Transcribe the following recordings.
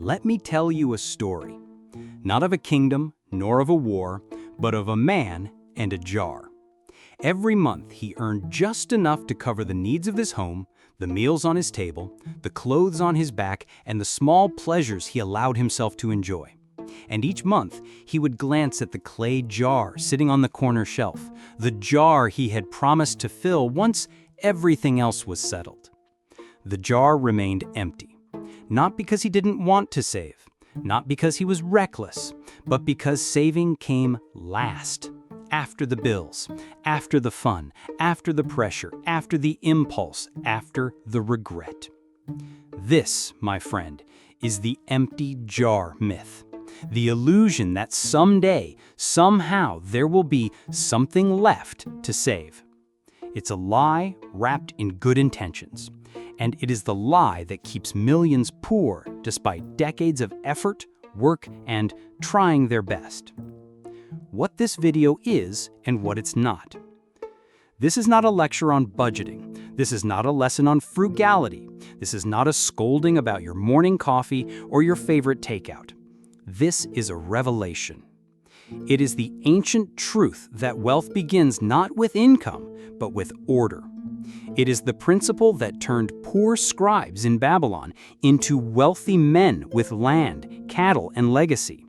Let me tell you a story, not of a kingdom nor of a war, but of a man and a jar. Every month he earned just enough to cover the needs of his home, the meals on his table, the clothes on his back, and the small pleasures he allowed himself to enjoy. And each month he would glance at the clay jar sitting on the corner shelf, the jar he had promised to fill once everything else was settled. The jar remained empty. Not because he didn't want to save, not because he was reckless, but because saving came last. After the bills, after the fun, after the pressure, after the impulse, after the regret. This, my friend, is the empty jar myth. The illusion that someday, somehow, there will be something left to save. It's a lie wrapped in good intentions. And it is the lie that keeps millions poor despite decades of effort, work, and trying their best. What this video is and what it's not. This is not a lecture on budgeting. This is not a lesson on frugality. This is not a scolding about your morning coffee or your favorite takeout. This is a revelation. It is the ancient truth that wealth begins not with income, but with order. It is the principle that turned poor scribes in Babylon into wealthy men with land, cattle, and legacy.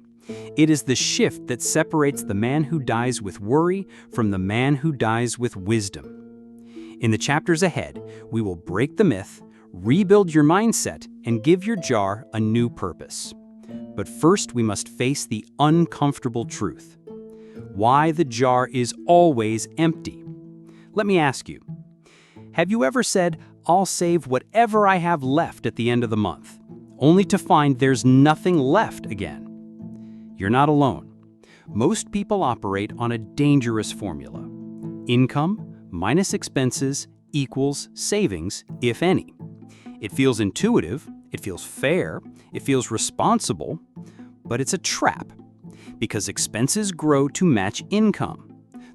It is the shift that separates the man who dies with worry from the man who dies with wisdom. In the chapters ahead, we will break the myth, rebuild your mindset, and give your jar a new purpose. But first, we must face the uncomfortable truth. Why the jar is always empty. Let me ask you, have you ever said, "I'll save whatever I have left at the end of the month," only to find there's nothing left again? You're not alone. Most people operate on a dangerous formula. Income minus expenses equals savings, if any. It feels intuitive, it feels fair, it feels responsible, but it's a trap because expenses grow to match income.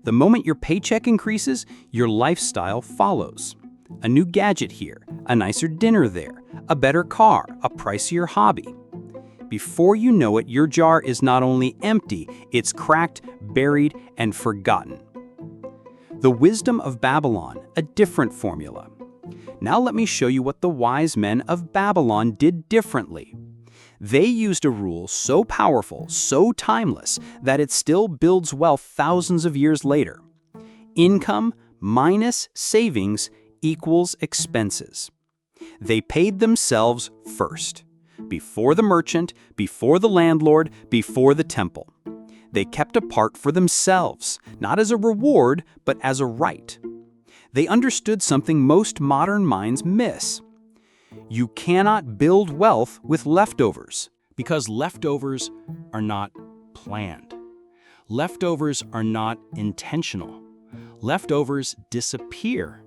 The moment your paycheck increases, your lifestyle follows. A new gadget here, a nicer dinner there, a better car, a pricier hobby. Before you know it, your jar is not only empty, it's cracked, buried, and forgotten. The wisdom of Babylon, a different formula. Now let me show you what the wise men of Babylon did differently. They used a rule so powerful, so timeless, that it still builds wealth thousands of years later. Income minus savings equals expenses. They paid themselves first, before the merchant, before the landlord, before the temple. They kept a part for themselves, not as a reward, but as a right. They understood something most modern minds miss. You cannot build wealth with leftovers, because leftovers are not planned. Leftovers are not intentional. Leftovers disappear.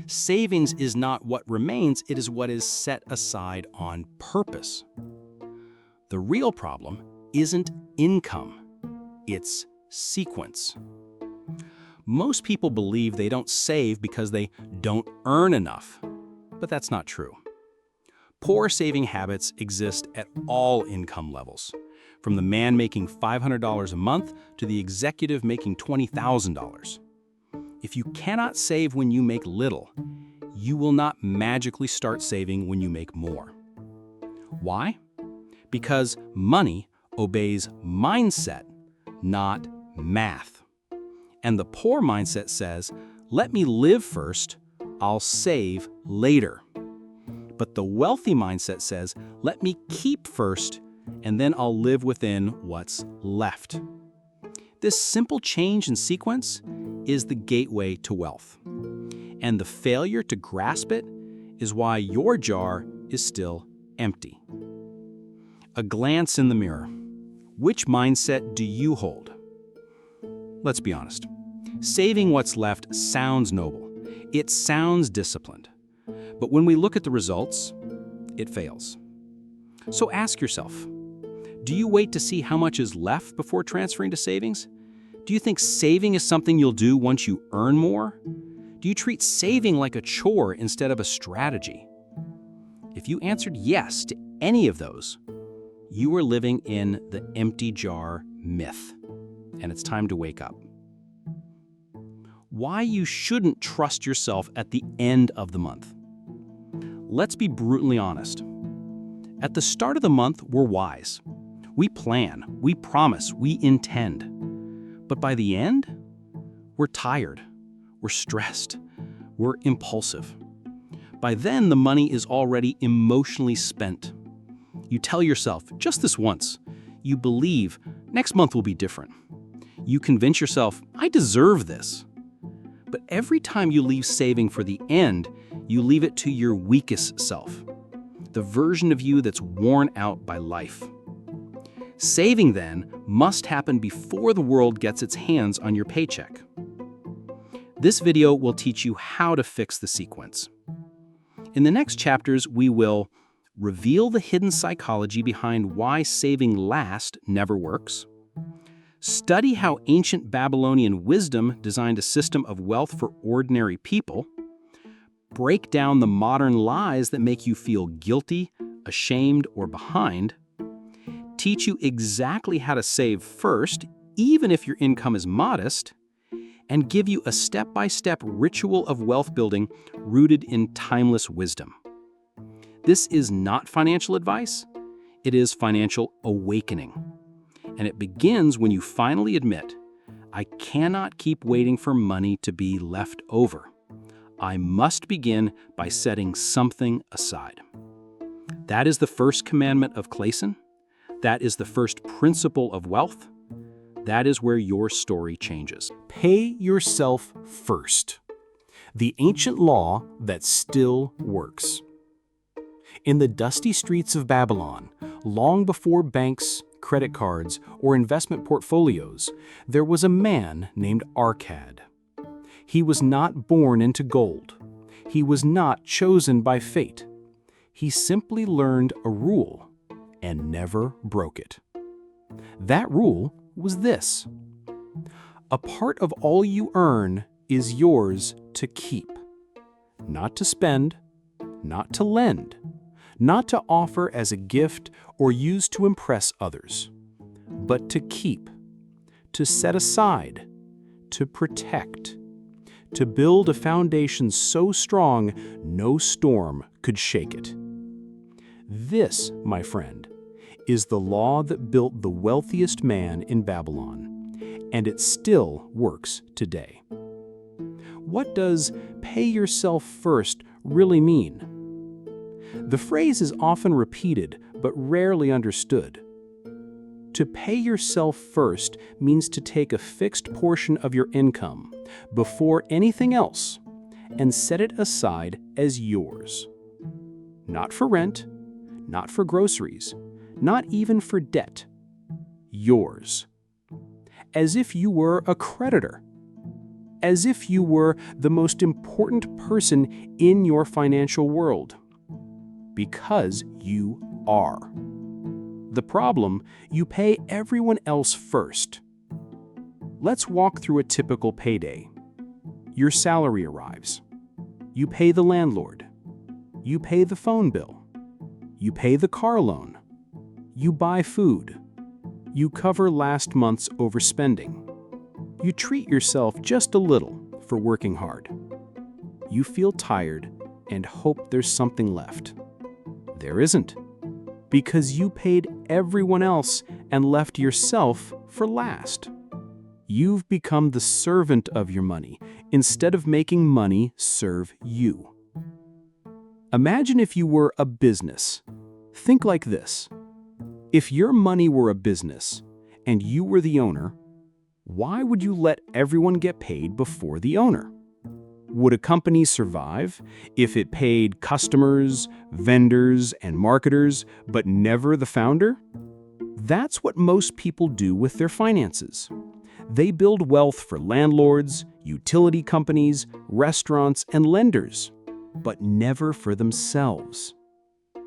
Savings is not what remains, it is what is set aside on purpose. The real problem isn't income, it's sequence. Most people believe they don't save because they don't earn enough, but that's not true. Poor saving habits exist at all income levels, from the man making $500 a month to the executive making $20,000. If you cannot save when you make little, you will not magically start saving when you make more. Why? Because money obeys mindset, not math. And the poor mindset says, "Let me live first, I'll save later." But the wealthy mindset says, "Let me keep first, and then I'll live within what's left." This simple change in sequence is the gateway to wealth. And the failure to grasp it is why your jar is still empty. A glance in the mirror. Which mindset do you hold? Let's be honest. Saving what's left sounds noble. It sounds disciplined. But when we look at the results, it fails. So ask yourself, do you wait to see how much is left before transferring to savings? Do you think saving is something you'll do once you earn more? Do you treat saving like a chore instead of a strategy? If you answered yes to any of those, You are living in the empty jar myth, and it's time to wake up. Why you shouldn't trust yourself at the end of the month. Let's be brutally honest. At the start of the month, we're wise. We plan, we promise, we intend. But by the end, we're tired, we're stressed, we're impulsive. By then, the money is already emotionally spent. You tell yourself, just this once, you believe next month will be different. You convince yourself, I deserve this. But every time you leave saving for the end, you leave it to your weakest self, the version of you that's worn out by life. Saving, then, must happen before the world gets its hands on your paycheck. This video will teach you how to fix the sequence. In the next chapters, we will reveal the hidden psychology behind why saving last never works, study how ancient Babylonian wisdom designed a system of wealth for ordinary people, break down the modern lies that make you feel guilty, ashamed, or behind, teach you exactly how to save first, even if your income is modest, and give you a step-by-step ritual of wealth building rooted in timeless wisdom. This is not financial advice, it is financial awakening. And it begins when you finally admit, I cannot keep waiting for money to be left over. I must begin by setting something aside. That is the first commandment of Clayson. That is the first principle of wealth. That is where your story changes. Pay yourself first. The ancient law that still works. In the dusty streets of Babylon, long before banks, credit cards, or investment portfolios, there was a man named Arcad. He was not born into gold. He was not chosen by fate. He simply learned a rule and never broke it. That rule was this: a part of all you earn is yours to keep. Not to spend, not to lend, not to offer as a gift or use to impress others, but to keep, to set aside, to protect, to build a foundation so strong no storm could shake it. This, my friend, is the law that built the wealthiest man in Babylon, and it still works today. What does pay yourself first really mean? The phrase is often repeated but rarely understood. To pay yourself first means to take a fixed portion of your income before anything else and set it aside as yours. Not for rent, not for groceries, not even for debt. Yours. As if you were a creditor. As if you were the most important person in your financial world. Because you are. The problem, you pay everyone else first. Let's walk through a typical payday. Your salary arrives. You pay the landlord. You pay the phone bill. You pay the car loan. You buy food. You cover last month's overspending. You treat yourself just a little for working hard. You feel tired and hope there's something left. There isn't, because you paid everyone else and left yourself for last. You've become the servant of your money instead of making money serve you. Imagine if you were a business. Think like this. If your money were a business and you were the owner, why would you let everyone get paid before the owner? Would a company survive if it paid customers, vendors, and marketers, but never the founder? That's what most people do with their finances. They build wealth for landlords, utility companies, restaurants, and lenders, but never for themselves.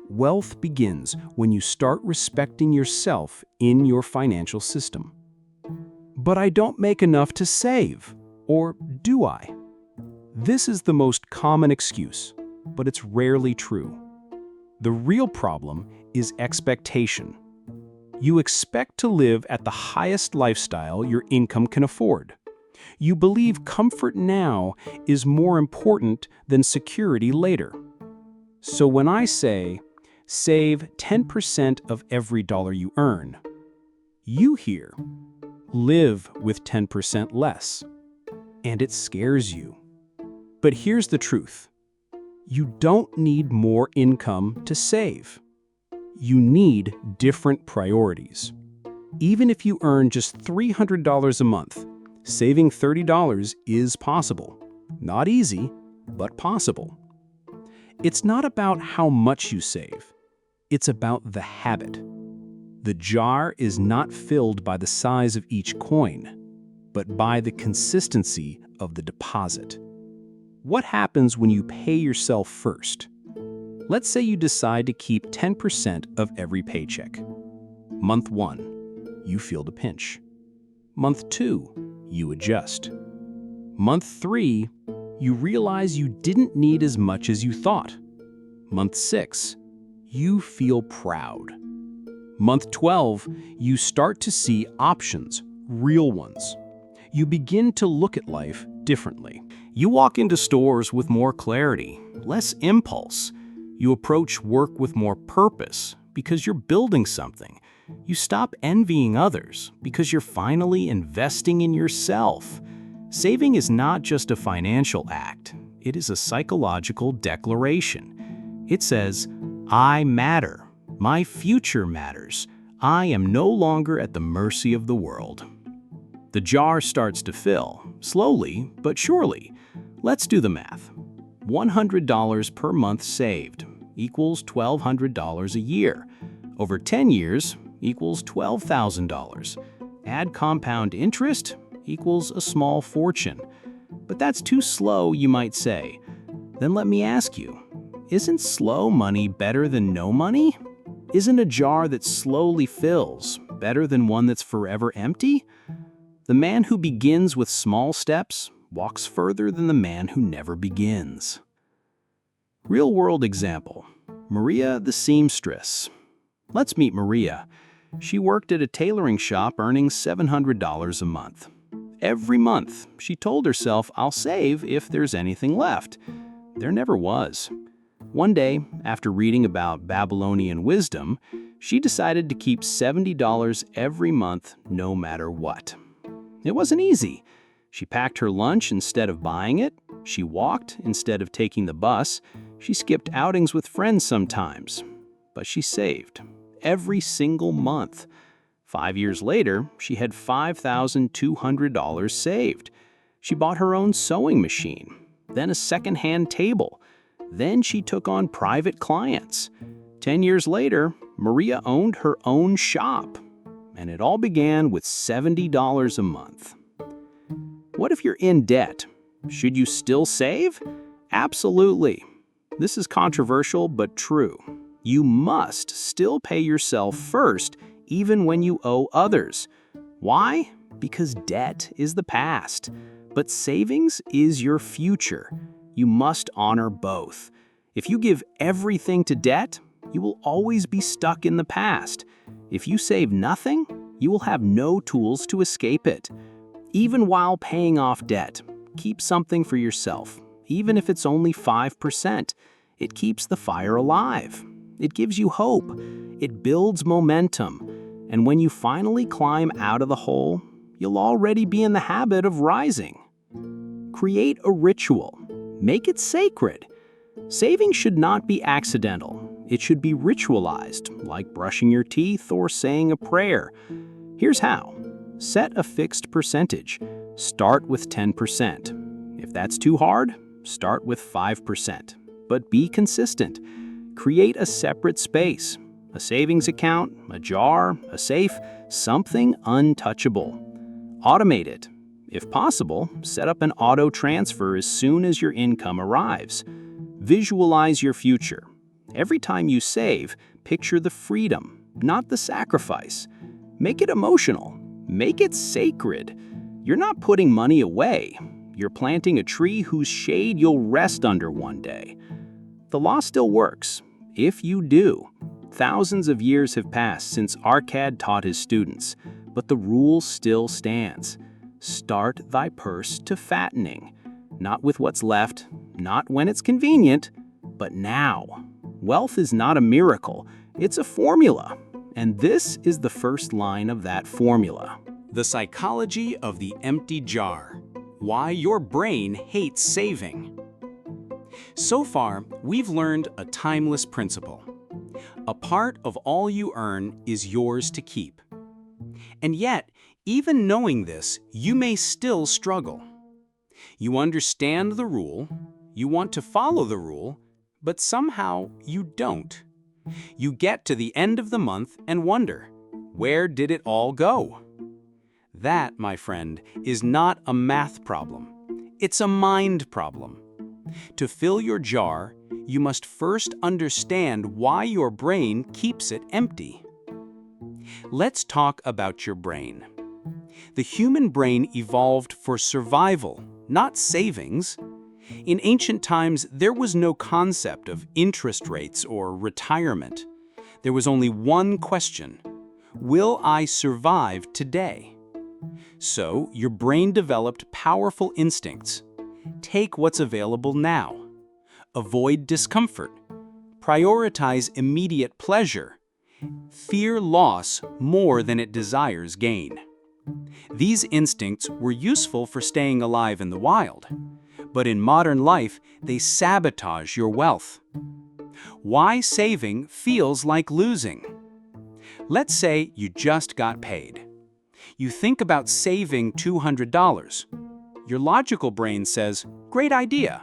Wealth begins when you start respecting yourself in your financial system. But I don't make enough to save, or do I? This is the most common excuse, but it's rarely true. The real problem is expectation. You expect to live at the highest lifestyle your income can afford. You believe comfort now is more important than security later. So when I say, save 10% of every dollar you earn, you hear, live with 10% less. And it scares you. But here's the truth. You don't need more income to save. You need different priorities. Even if you earn just $300 a month, saving $30 is possible. Not easy, but possible. It's not about how much you save. It's about the habit. The jar is not filled by the size of each coin, but by the consistency of the deposit. What happens when you pay yourself first? Let's say you decide to keep 10% of every paycheck. Month 1, you feel the pinch. Month 2, you adjust. Month 3, you realize you didn't need as much as you thought. Month 6, you feel proud. Month 12, you start to see options, real ones. You begin to look at life differently. You walk into stores with more clarity, less impulse. You approach work with more purpose because you're building something. You stop envying others because you're finally investing in yourself. Saving is not just a financial act. It is a psychological declaration. It says, I matter. My future matters. I am no longer at the mercy of the world. The jar starts to fill, slowly but surely. Let's do the math. $100 per month saved equals $1,200 a year. Over 10 years equals $12,000. Add compound interest equals a small fortune. But that's too slow, you might say. Then let me ask you, isn't slow money better than no money? Isn't a jar that slowly fills better than one that's forever empty? The man who begins with small steps walks further than the man who never begins. Real-world example, Maria the seamstress. Let's meet Maria. She worked at a tailoring shop earning $700 a month. Every month, she told herself, I'll save if there's anything left. There never was. One day, after reading about Babylonian wisdom, she decided to keep $70 every month no matter what. It wasn't easy. She packed her lunch instead of buying it. She walked instead of taking the bus. She skipped outings with friends sometimes. But she saved every single month. 5 years later, she had $5,200 saved. She bought her own sewing machine, then a second-hand table. Then she took on private clients. 10 years later, Maria owned her own shop. And it all began with $70 a month. What if you're in debt? Should you still save? Absolutely. This is controversial but true. You must still pay yourself first, even when you owe others. Why? Because debt is the past, but savings is your future. You must honor both. If you give everything to debt, you will always be stuck in the past. If you save nothing, you will have no tools to escape it. Even while paying off debt, keep something for yourself, even if it's only 5%. It keeps the fire alive. It gives you hope. It builds momentum. And when you finally climb out of the hole, you'll already be in the habit of rising. Create a ritual. Make it sacred. Saving should not be accidental. It should be ritualized, like brushing your teeth or saying a prayer. Here's how. Set a fixed percentage. Start with 10%. If that's too hard, start with 5%. But be consistent. Create a separate space. A savings account, a jar, a safe, something untouchable. Automate it. If possible, set up an auto transfer as soon as your income arrives. Visualize your future. Every time you save, picture the freedom, not the sacrifice. Make it emotional. Make it sacred. You're not putting money away. You're planting a tree whose shade you'll rest under one day. The law still works. If you do, Thousands of years have passed since Arcad taught his students, but the rule still stands. Start thy purse to fattening, not with what's left, not when it's convenient, but now. Wealth is not a miracle, it's a formula, and this is the first line of that formula. The psychology of the empty jar. Why your brain hates saving. So far, we've learned a timeless principle. A part of all you earn is yours to keep. And yet, even knowing this, you may still struggle. You understand the rule, you want to follow the rule, but somehow you don't. You get to the end of the month and wonder, where did it all go? That, my friend, is not a math problem. It's a mind problem. To fill your jar, you must first understand why your brain keeps it empty. Let's talk about your brain. The human brain evolved for survival, not savings. In ancient times, there was no concept of interest rates or retirement. There was only one question: will I survive today? So, your brain developed powerful instincts. Take what's available now. Avoid discomfort. Prioritize immediate pleasure. Fear loss more than it desires gain. These instincts were useful for staying alive in the wild, but in modern life, they sabotage your wealth. Why saving feels like losing. Let's say you just got paid. You think about saving $200. Your logical brain says, great idea.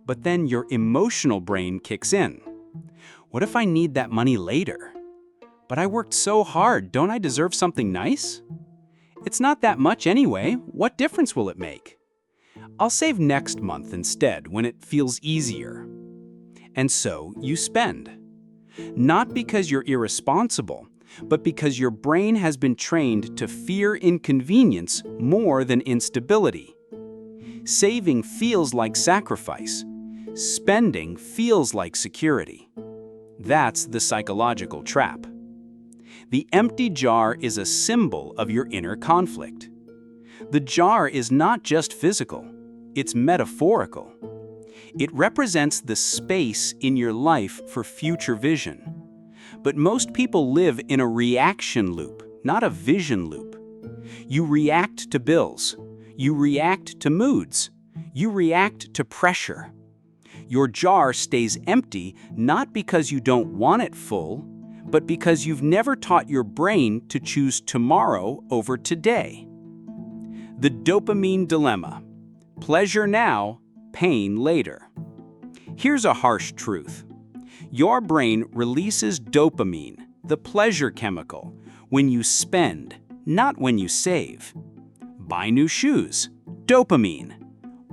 But then your emotional brain kicks in. What if I need that money later? But I worked so hard, don't I deserve something nice? It's not that much anyway, what difference will it make? I'll save next month instead when it feels easier. And so you spend. Not because you're irresponsible, but because your brain has been trained to fear inconvenience more than instability. Saving feels like sacrifice. Spending feels like security. That's the psychological trap. The empty jar is a symbol of your inner conflict. The jar is not just physical, it's metaphorical. It represents the space in your life for future vision. But most people live in a reaction loop, not a vision loop. You react to bills. You react to moods. You react to pressure. Your jar stays empty not because you don't want it full, but because you've never taught your brain to choose tomorrow over today. The dopamine dilemma. Pleasure now, pain later. Here's a harsh truth. Your brain releases dopamine, the pleasure chemical, when you spend, not when you save. Buy new shoes, dopamine.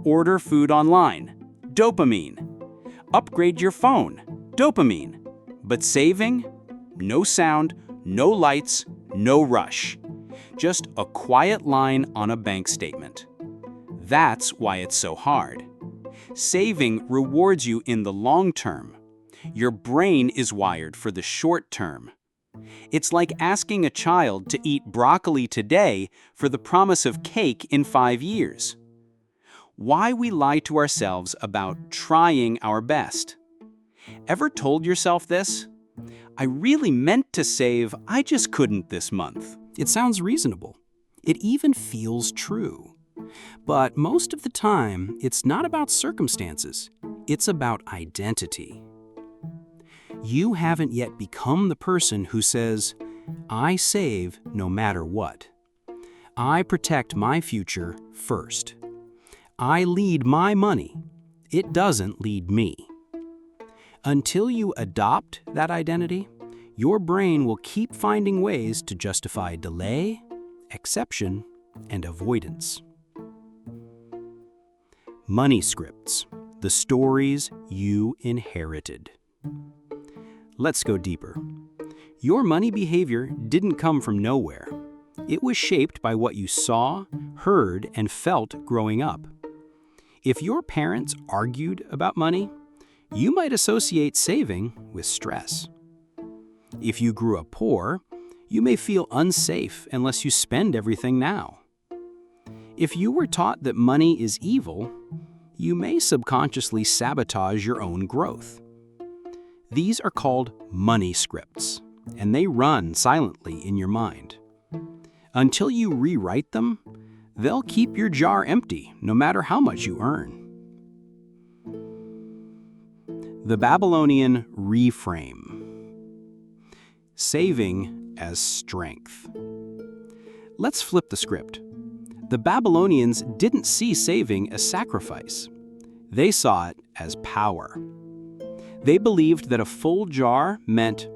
Order food online, dopamine. Upgrade your phone, dopamine. But saving? No sound, no lights, no rush. Just a quiet line on a bank statement. That's why it's so hard. Saving rewards you in the long term. Your brain is wired for the short term. It's like asking a child to eat broccoli today for the promise of cake in 5 years. Why we lie to ourselves about trying our best. Ever told yourself this? I really meant to save, I just couldn't this month. It sounds reasonable. It even feels true. But most of the time, it's not about circumstances. It's about identity. You haven't yet become the person who says, I save no matter what. I protect my future first. I lead my money. It doesn't lead me. Until you adopt that identity, your brain will keep finding ways to justify delay, exception, and avoidance. Money scripts, the stories you inherited. Let's go deeper. Your money behavior didn't come from nowhere. It was shaped by what you saw, heard, and felt growing up. If your parents argued about money, you might associate saving with stress. If you grew up poor, you may feel unsafe unless you spend everything now. If you were taught that money is evil, you may subconsciously sabotage your own growth. These are called money scripts, and they run silently in your mind. Until you rewrite them, they'll keep your jar empty no matter how much you earn. The Babylonian reframe. Saving as strength. Let's flip the script. The Babylonians didn't see saving as sacrifice. They saw it as power. They believed that a full jar meant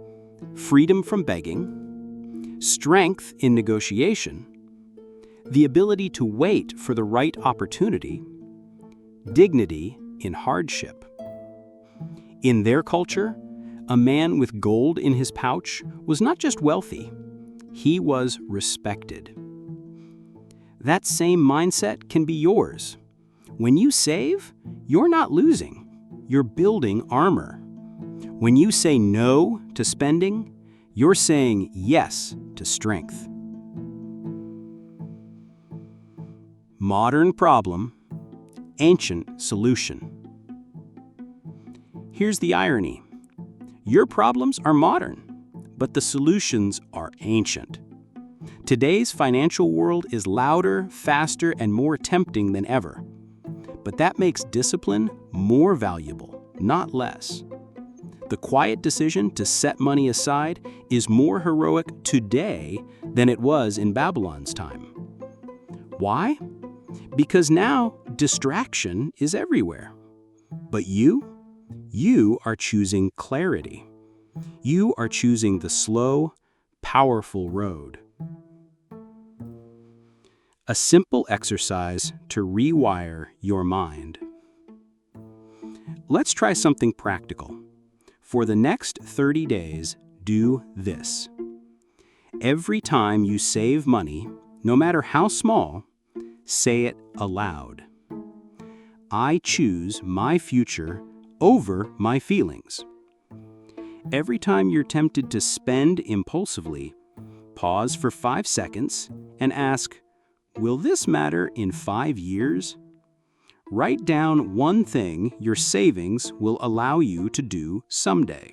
freedom from begging, strength in negotiation, the ability to wait for the right opportunity, dignity in hardship. In their culture, a man with gold in his pouch was not just wealthy, he was respected. That same mindset can be yours. When you save, you're not losing, you're building armor. When you say no to spending, you're saying yes to strength. Modern problem, ancient solution. Here's the irony. Your problems are modern, but the solutions are ancient. Today's financial world is louder, faster, and more tempting than ever. But that makes discipline more valuable, not less. The quiet decision to set money aside is more heroic today than it was in Babylon's time. Why? Because now distraction is everywhere. But you are choosing clarity. You are choosing the slow, powerful road. A simple exercise to rewire your mind. Let's try something practical. For the next 30 days, do this. Every time you save money, no matter how small, say it aloud. I choose my future over my feelings. Every time you're tempted to spend impulsively, pause for 5 seconds and ask, will this matter in 5 years? Write down one thing your savings will allow you to do someday.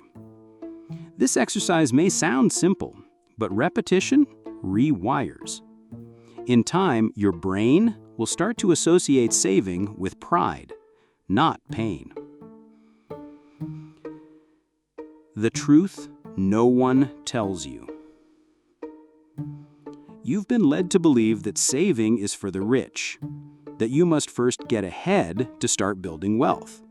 This exercise may sound simple, but repetition rewires. In time, your brain will start to associate saving with pride, not pain. The truth no one tells you. You've been led to believe that saving is for the rich, that you must first get ahead to start building wealth.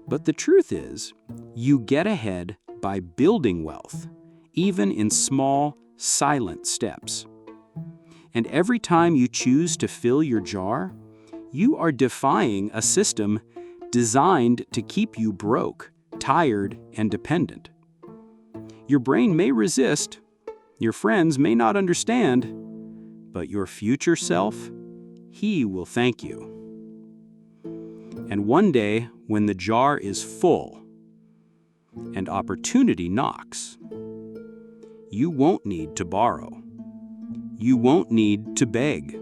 But the truth is, you get ahead by building wealth, even in small, silent steps. And every time you choose to fill your jar, you are defying a system designed to keep you broke, tired, and dependent. Your brain may resist, your friends may not understand, but your future self, he will thank you. And one day, when the jar is full and opportunity knocks, you won't need to borrow. You won't need to beg.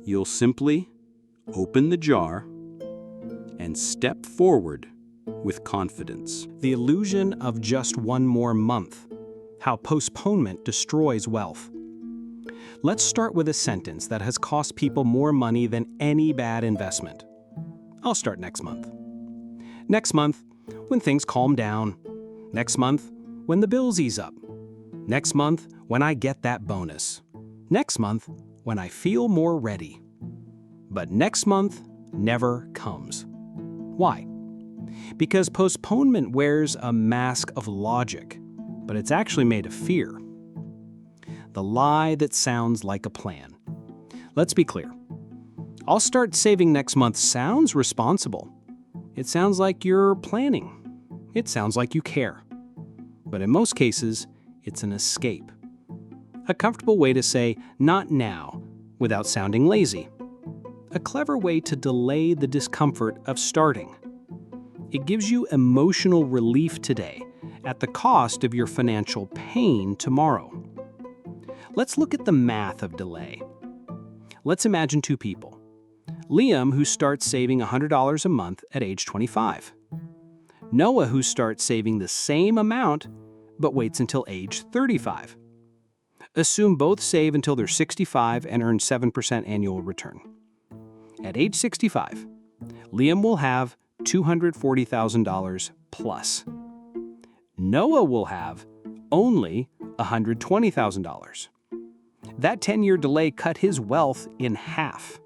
You'll simply open the jar and step forward with confidence. The illusion of just one more month. How postponement destroys wealth. Let's start with a sentence that has cost people more money than any bad investment. I'll start next month. Next month, when things calm down. Next month, when the bills ease up. Next month, when I get that bonus. Next month, when I feel more ready. But next month never comes. Why? Because postponement wears a mask of logic, but it's actually made of fear. The lie that sounds like a plan. Let's be clear. I'll start saving next month sounds responsible. It sounds like you're planning. It sounds like you care. But in most cases, it's an escape. A comfortable way to say, not now, without sounding lazy. A clever way to delay the discomfort of starting. It gives you emotional relief today, at the cost of your financial pain tomorrow. Let's look at the math of delay. Let's imagine two people. Liam, who starts saving $100 a month at age 25. Noah, who starts saving the same amount but waits until age 35. Assume both save until they're 65 and earn 7% annual return. At age 65, Liam will have $240,000 plus. Noah will have only $120,000. That 10-year delay cut his wealth in half.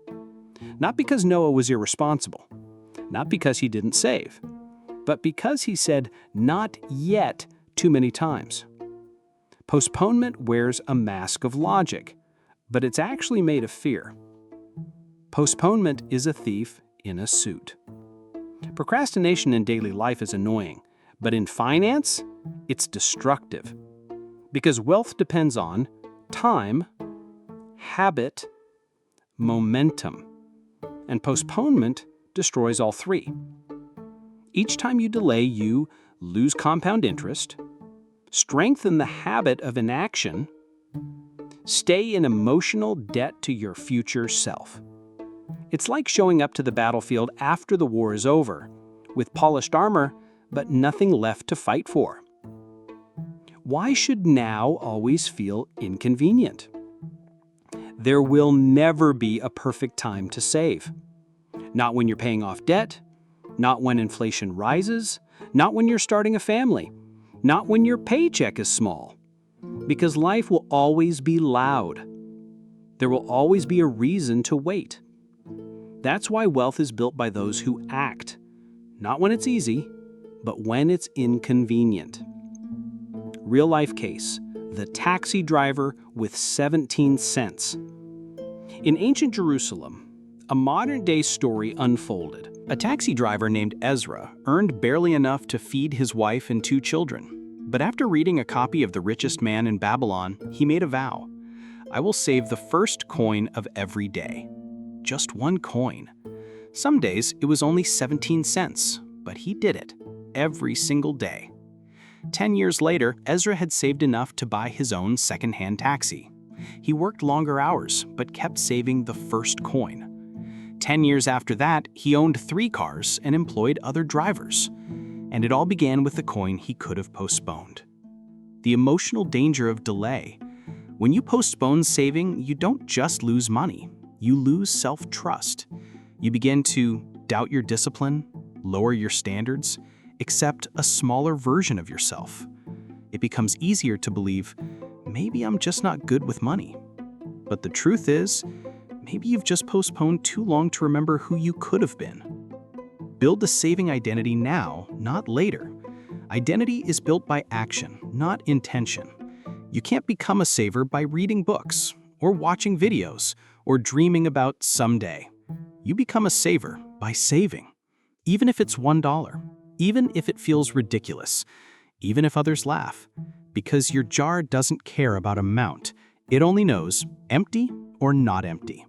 Not because Noah was irresponsible, not because he didn't save, but because he said "not yet" too many times. Postponement wears a mask of logic, but it's actually made of fear. Postponement is a thief in a suit. Procrastination in daily life is annoying, but in finance, it's destructive. Because wealth depends on time, habit, momentum, and postponement destroys all three. Each time you delay, you lose compound interest, strengthen the habit of inaction, stay in emotional debt to your future self. It's like showing up to the battlefield after the war is over, with polished armor, but nothing left to fight for. Why should now always feel inconvenient? There will never be a perfect time to save. Not when you're paying off debt, not when inflation rises, not when you're starting a family, not when your paycheck is small. Because life will always be loud. There will always be a reason to wait. That's why wealth is built by those who act, not when it's easy, but when it's inconvenient. Real life case, the taxi driver with 17 cents. In ancient Jerusalem, a modern-day story unfolded. A taxi driver named Ezra earned barely enough to feed his wife and 2 children. But after reading a copy of The Richest Man in Babylon, he made a vow. I will save the first coin of every day. Just one coin. Some days it was only 17 cents, but he did it every single day. 10 years later, Ezra had saved enough to buy his own second-hand taxi. He worked longer hours, but kept saving the first coin. 10 years after that, he owned 3 cars and employed other drivers. And it all began with the coin he could have postponed. The emotional danger of delay. When you postpone saving, you don't just lose money. You lose self-trust. You begin to doubt your discipline, lower your standards, accept a smaller version of yourself. It becomes easier to believe, maybe I'm just not good with money. But the truth is, maybe you've just postponed too long to remember who you could have been. Build a saving identity now, not later. Identity is built by action, not intention. You can't become a saver by reading books, or watching videos, or dreaming about someday. You become a saver by saving. Even if it's $1, even if it feels ridiculous, even if others laugh. Because your jar doesn't care about amount. It only knows empty or not empty.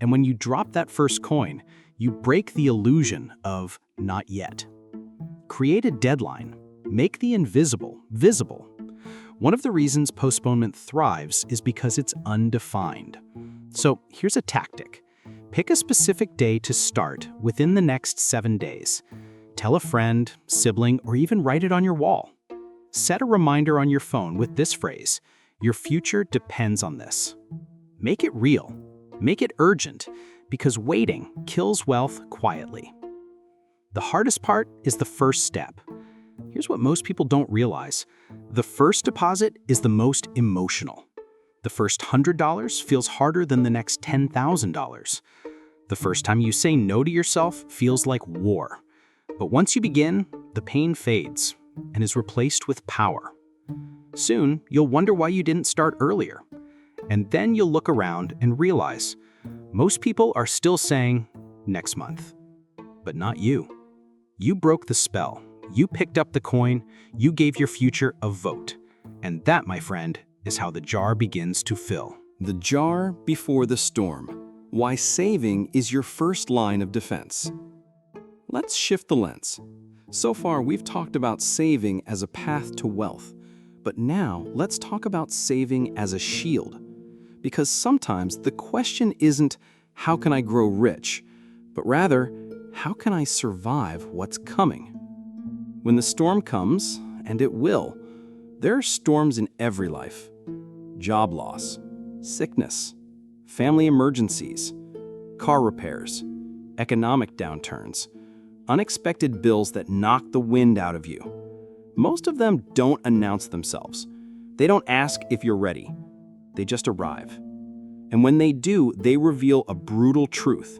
And when you drop that first coin, you break the illusion of not yet. Create a deadline. Make the invisible visible. One of the reasons postponement thrives is because it's undefined. So here's a tactic. Pick a specific day to start within the next 7 days. Tell a friend, sibling, or even write it on your wall. Set a reminder on your phone with this phrase, "Your future depends on this." Make it real. Make it urgent, because waiting kills wealth quietly. The hardest part is the first step. Here's what most people don't realize. The first deposit is the most emotional. The first $100 feels harder than the next $10,000. The first time you say no to yourself feels like war. But once you begin, the pain fades and is replaced with power. Soon, you'll wonder why you didn't start earlier. And then you'll look around and realize most people are still saying, next month. But not you. You broke the spell. You picked up the coin. You gave your future a vote. And that, my friend, is how the jar begins to fill. The jar before the storm. Why saving is your first line of defense. Let's shift the lens. So far, we've talked about saving as a path to wealth. But now, let's talk about saving as a shield. Because sometimes the question isn't, how can I grow rich? But rather, how can I survive what's coming? When the storm comes, and it will, there are storms in every life. Job loss, sickness, family emergencies, car repairs, economic downturns, unexpected bills that knock the wind out of you. Most of them don't announce themselves. They don't ask if you're ready. They just arrive. And when they do, they reveal a brutal truth.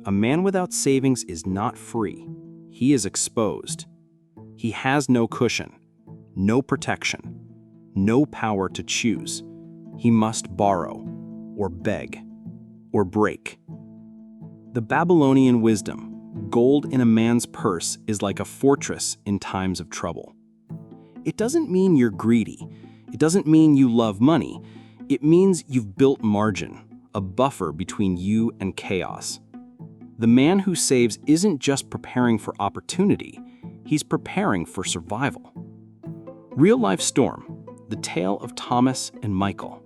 A man without savings is not free. He is exposed. He has no cushion, no protection, no power to choose. He must borrow, or beg, or break. The Babylonian wisdom, gold in a man's purse, is like a fortress in times of trouble. It doesn't mean you're greedy. It doesn't mean you love money. It means you've built margin, a buffer between you and chaos. The man who saves isn't just preparing for opportunity, he's preparing for survival. Real-life storm, the tale of Thomas and Michael.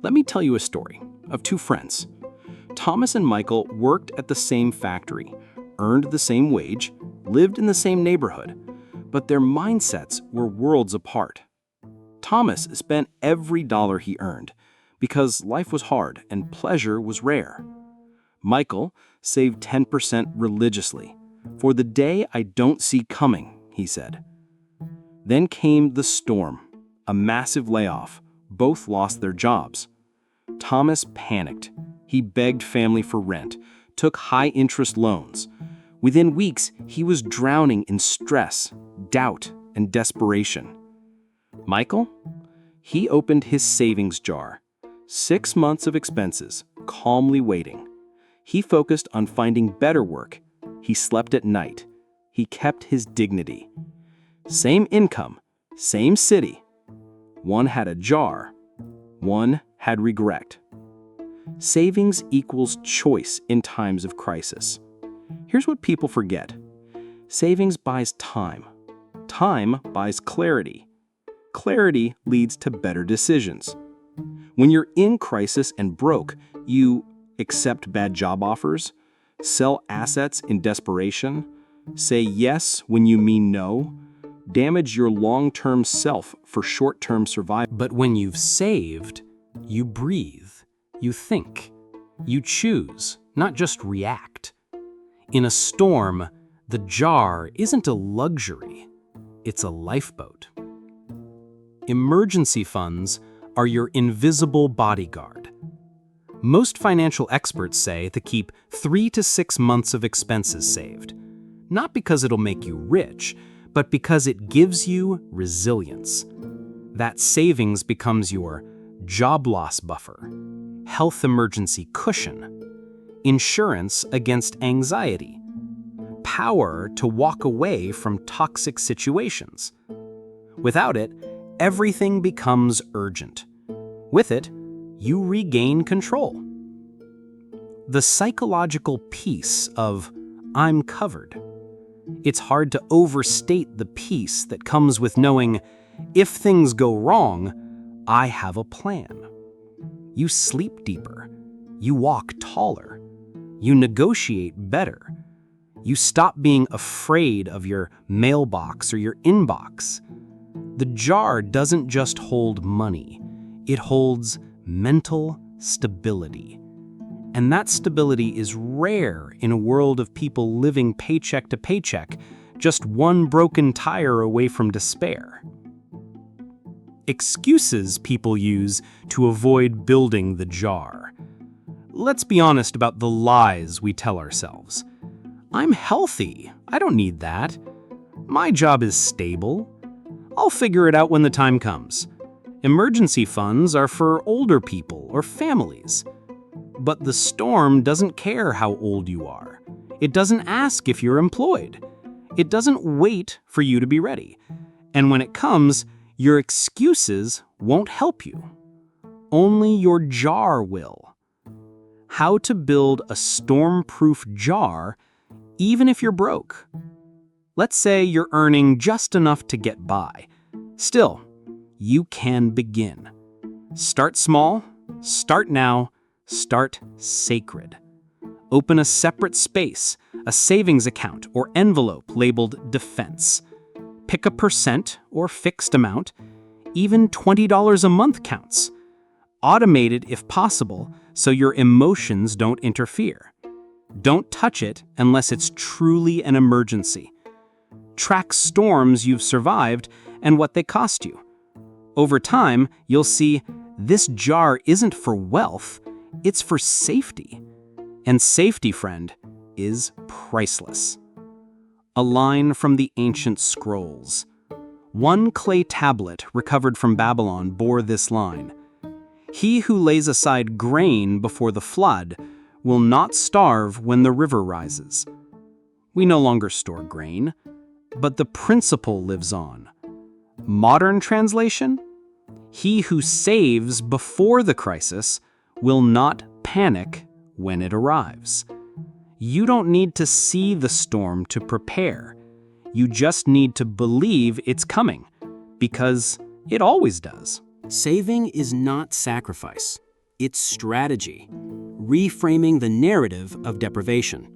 Let me tell you a story of two friends. Thomas and Michael worked at the same factory, earned the same wage, lived in the same neighborhood, but their mindsets were worlds apart. Thomas spent every dollar he earned because life was hard and pleasure was rare. Michael saved 10% religiously. For the day I don't see coming, he said. Then came the storm, a massive layoff. Both lost their jobs. Thomas panicked. He begged family for rent, took high-interest loans. Within weeks, he was drowning in stress, doubt, and desperation. Michael? He opened his savings jar. 6 months of expenses, calmly waiting. He focused on finding better work. He slept at night. He kept his dignity. Same income, same city. One had a jar, one had regret. Savings equals choice in times of crisis. Here's what people forget. Savings buys time. Time buys clarity. Clarity leads to better decisions. When you're in crisis and broke, you accept bad job offers, sell assets in desperation, say yes when you mean no, damage your long-term self for short-term survival. But when you've saved, you breathe, you think, you choose, not just react. In a storm, the jar isn't a luxury, it's a lifeboat. Emergency funds are your invisible bodyguard. Most financial experts say to keep 3 to 6 months of expenses saved, not because it'll make you rich, but because it gives you resilience. That savings becomes your job loss buffer, health emergency cushion, insurance against anxiety, power to walk away from toxic situations. Without it, everything becomes urgent. With it, you regain control. The psychological peace of "I'm covered." It's hard to overstate the peace that comes with knowing, if things go wrong, I have a plan. You sleep deeper. You walk taller. You negotiate better. You stop being afraid of your mailbox or your inbox. The jar doesn't just hold money. It holds mental stability. And that stability is rare in a world of people living paycheck to paycheck, just one broken tire away from despair. Excuses people use to avoid building the jar. Let's be honest about the lies we tell ourselves. I'm healthy. I don't need that. My job is stable. I'll figure it out when the time comes. Emergency funds are for older people or families. But the storm doesn't care how old you are. It doesn't ask if you're employed. It doesn't wait for you to be ready. And when it comes, your excuses won't help you. Only your jar will. How to build a storm-proof jar even if you're broke. Let's say you're earning just enough to get by. Still, you can begin. Start small, start now, start sacred. Open a separate space, a savings account or envelope labeled defense. Pick a percent or fixed amount. Even $20 a month counts. Automate it if possible so your emotions don't interfere. Don't touch it unless it's truly an emergency. Track storms you've survived and what they cost you. Over time, you'll see this jar isn't for wealth, it's for safety. And safety, friend, is priceless. A line from the ancient scrolls. One clay tablet recovered from Babylon bore this line: "He who lays aside grain before the flood will not starve when the river rises." We no longer store grain, but the principle lives on. Modern translation: he who saves before the crisis will not panic when it arrives. You don't need to see the storm to prepare. You just need to believe it's coming, because it always does. Saving is not sacrifice. It's strategy, reframing the narrative of deprivation.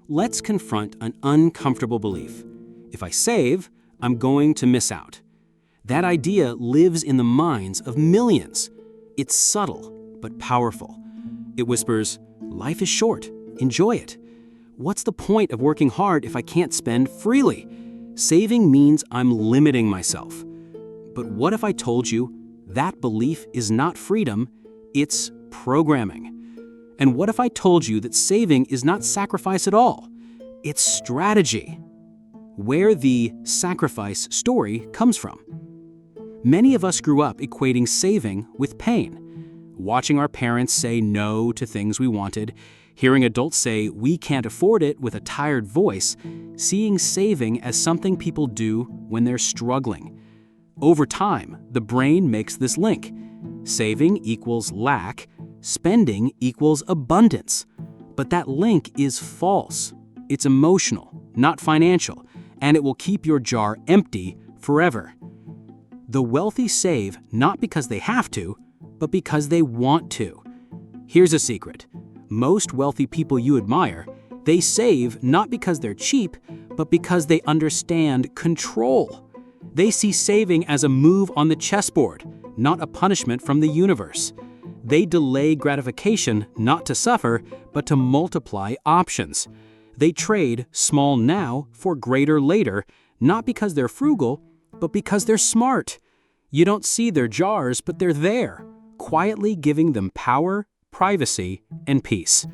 Let's confront an uncomfortable belief. If I save, I'm going to miss out. That idea lives in the minds of millions. It's subtle, but powerful. It whispers, life is short, enjoy it. What's the point of working hard if I can't spend freely? Saving means I'm limiting myself. But what if I told you that belief is not freedom, it's programming? And what if I told you that saving is not sacrifice at all? It's strategy. Where the sacrifice story comes from. Many of us grew up equating saving with pain. Watching our parents say no to things we wanted, hearing adults say we can't afford it with a tired voice, seeing saving as something people do when they're struggling. Over time, the brain makes this link. Saving equals lack, spending equals abundance. But that link is false. It's emotional, not financial, and it will keep your jar empty forever. The wealthy save not because they have to, but because they want to. Here's a secret. Most wealthy people you admire, they save not because they're cheap, but because they understand control. They see saving as a move on the chessboard, not a punishment from the universe. They delay gratification not to suffer, but to multiply options. They trade small now for greater later, not because they're frugal, but because they're smart. You don't see their jars, but they're there, quietly giving them power, privacy, and peace.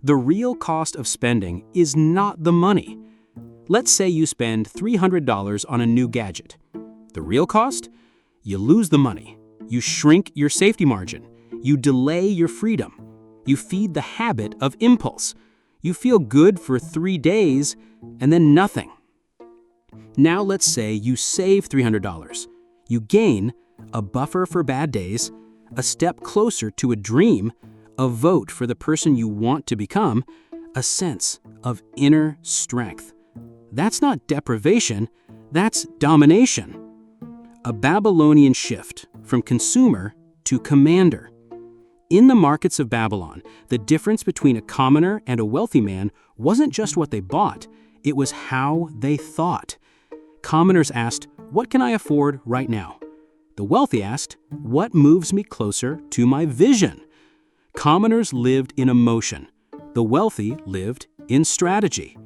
The real cost of spending is not the money. Let's say you spend $300 on a new gadget. The real cost? You lose the money. You shrink your safety margin. You delay your freedom. You feed the habit of impulse. You feel good for 3 days and then nothing. Now let's say you save $300. You gain a buffer for bad days, a step closer to a dream, a vote for the person you want to become, a sense of inner strength. That's not deprivation, that's domination. A Babylonian shift from consumer to commander. In the markets of Babylon, the difference between a commoner and a wealthy man wasn't just what they bought, it was how they thought. Commoners asked, "What can I afford right now?" The wealthy asked, "What moves me closer to my vision?" Commoners lived in emotion. The wealthy lived in strategy.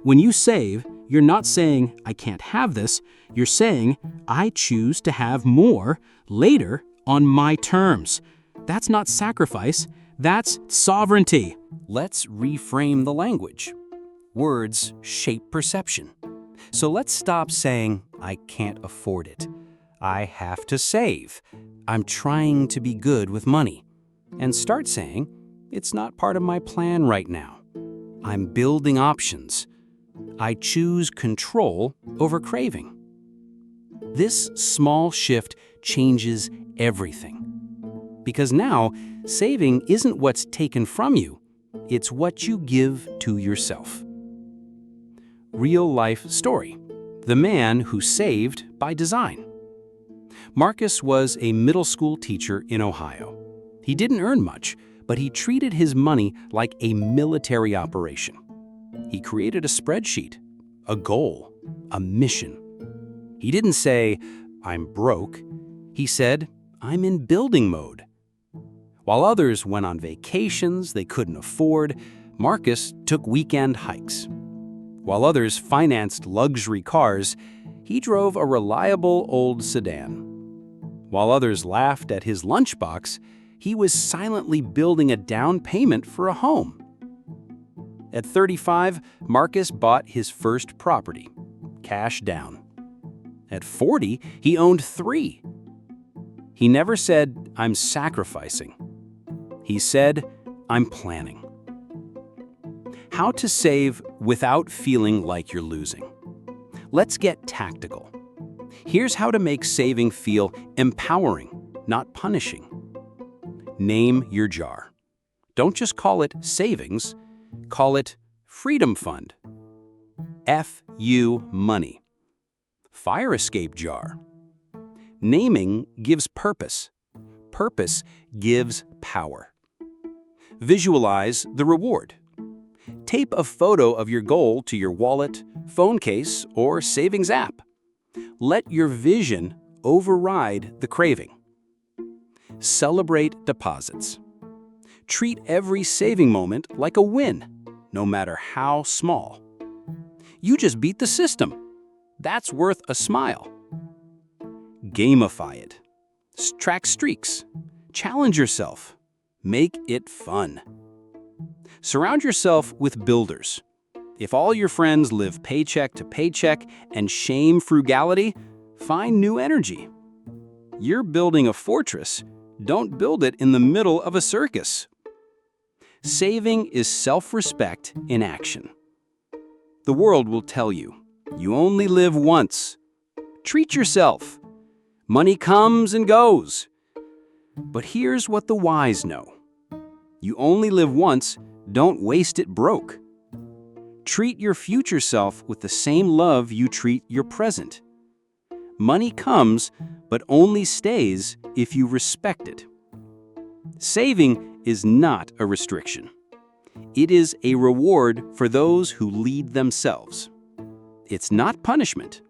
When you save, you're not saying, "I can't have this." You're saying, "I choose to have more later on my terms." That's not sacrifice, that's sovereignty. Let's reframe the language. Words shape perception. So let's stop saying, "I can't afford it." "I have to save." "I'm trying to be good with money." And start saying, "It's not part of my plan right now." "I'm building options." "I choose control over craving." This small shift changes everything. Because now, saving isn't what's taken from you, it's what you give to yourself. real-life story. The man who saved by design. Marcus was a middle school teacher in Ohio. He didn't earn much, but he treated his money like a military operation. He created a spreadsheet, a goal, a mission. He didn't say, "I'm broke." He said, "I'm in building mode." While others went on vacations they couldn't afford, Marcus took weekend hikes. While others financed luxury cars, he drove a reliable old sedan. While others laughed at his lunchbox, he was silently building a down payment for a home. At 35, Marcus bought his first property, cash down. At 40, he owned 3. He never said, "I'm sacrificing." He said, "I'm planning." How to save without feeling like you're losing. Let's get tactical. Here's how to make saving feel empowering, not punishing. Name your jar. Don't just call it savings, call it Freedom Fund. FU money. Fire escape jar. Naming gives purpose. Purpose gives power. Visualize the reward. Tape a photo of your goal to your wallet, phone case, or savings app. Let your vision override the craving. Celebrate deposits. Treat every saving moment like a win, no matter how small. You just beat the system. That's worth a smile. Gamify it. Track streaks. Challenge yourself. Make it fun. Surround yourself with builders. If all your friends live paycheck to paycheck and shame frugality, find new energy. You're building a fortress. Don't build it in the middle of a circus. Saving is self-respect in action. The world will tell you, you only live once. Treat yourself. Money comes and goes. But here's what the wise know. You only live once, don't waste it broke. Treat your future self with the same love you treat your present. Money comes, but only stays if you respect it. Saving is not a restriction. It is a reward for those who lead themselves. It's not punishment.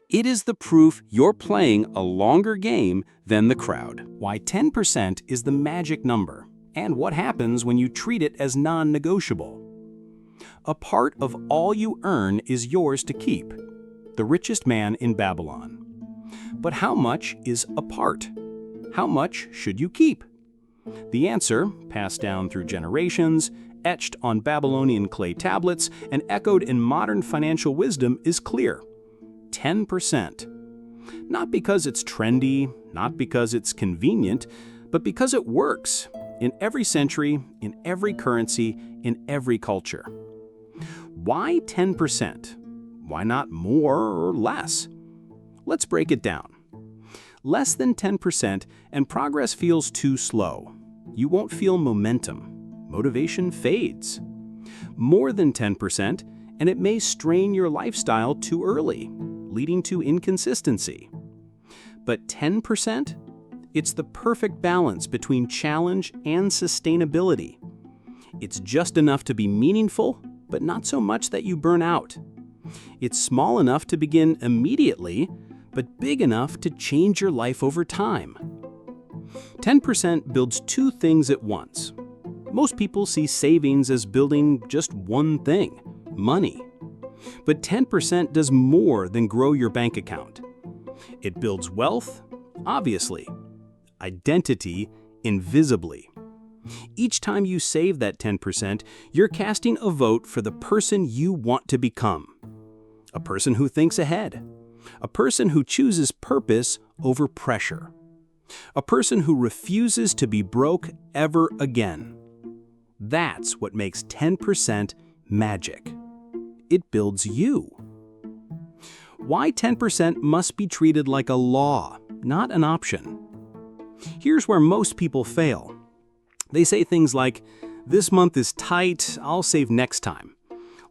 It is the proof you're playing a longer game than the crowd. Why 10% is the magic number, and what happens when you treat it as non-negotiable. A part of all you earn is yours to keep. The Richest Man in Babylon. But how much is a part? How much should you keep? The answer, passed down through generations, etched on Babylonian clay tablets, and echoed in modern financial wisdom, is clear. 10%. Not because it's trendy, not because it's convenient, but because it works in every century, in every currency, in every culture. Why 10%? Why not more or less? Let's break it down. Less than 10% and progress feels too slow. You won't feel momentum. Motivation fades. More than 10% and it may strain your lifestyle too early, leading to inconsistency. But 10%? It's the perfect balance between challenge and sustainability. It's just enough to be meaningful, but not so much that you burn out. It's small enough to begin immediately, but big enough to change your life over time. 10% builds 2 things at once. Most people see savings as building just one thing, money. But 10% does more than grow your bank account. It builds wealth, obviously. Identity, invisibly. Each time you save that 10%, you're casting a vote for the person you want to become. A person who thinks ahead. A person who chooses purpose over pressure. A person who refuses to be broke ever again. That's what makes 10% magic. It builds you. Why 10% must be treated like a law, not an option? Here's where most people fail. They say things like, "This month is tight, I'll save next time."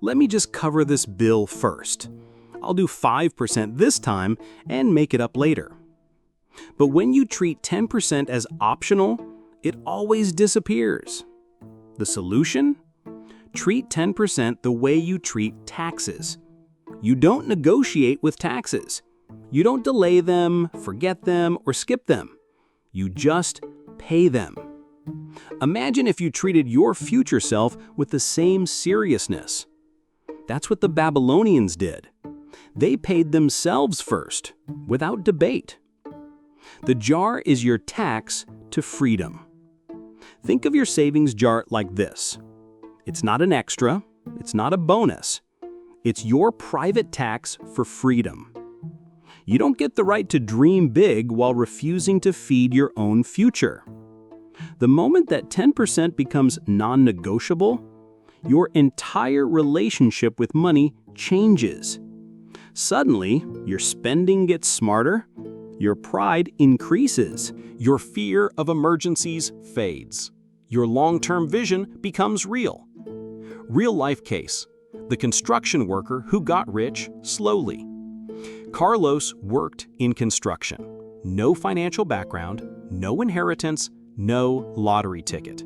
Let me just cover this bill first. I'll do 5% this time and make it up later. But when you treat 10% as optional, it always disappears. The solution? Treat 10% the way you treat taxes. You don't negotiate with taxes. You don't delay them, forget them, or skip them. You just pay them. Imagine if you treated your future self with the same seriousness. That's what the Babylonians did. They paid themselves first, without debate. The jar is your tax to freedom. Think of your savings jar like this. It's not an extra, it's not a bonus. It's your private tax for freedom. You don't get the right to dream big while refusing to feed your own future. The moment that 10% becomes non-negotiable, your entire relationship with money changes. Suddenly, your spending gets smarter, your pride increases, your fear of emergencies fades. Your long-term vision becomes real. Real-life case: the construction worker who got rich slowly. Carlos worked in construction. No financial background, no inheritance, no lottery ticket.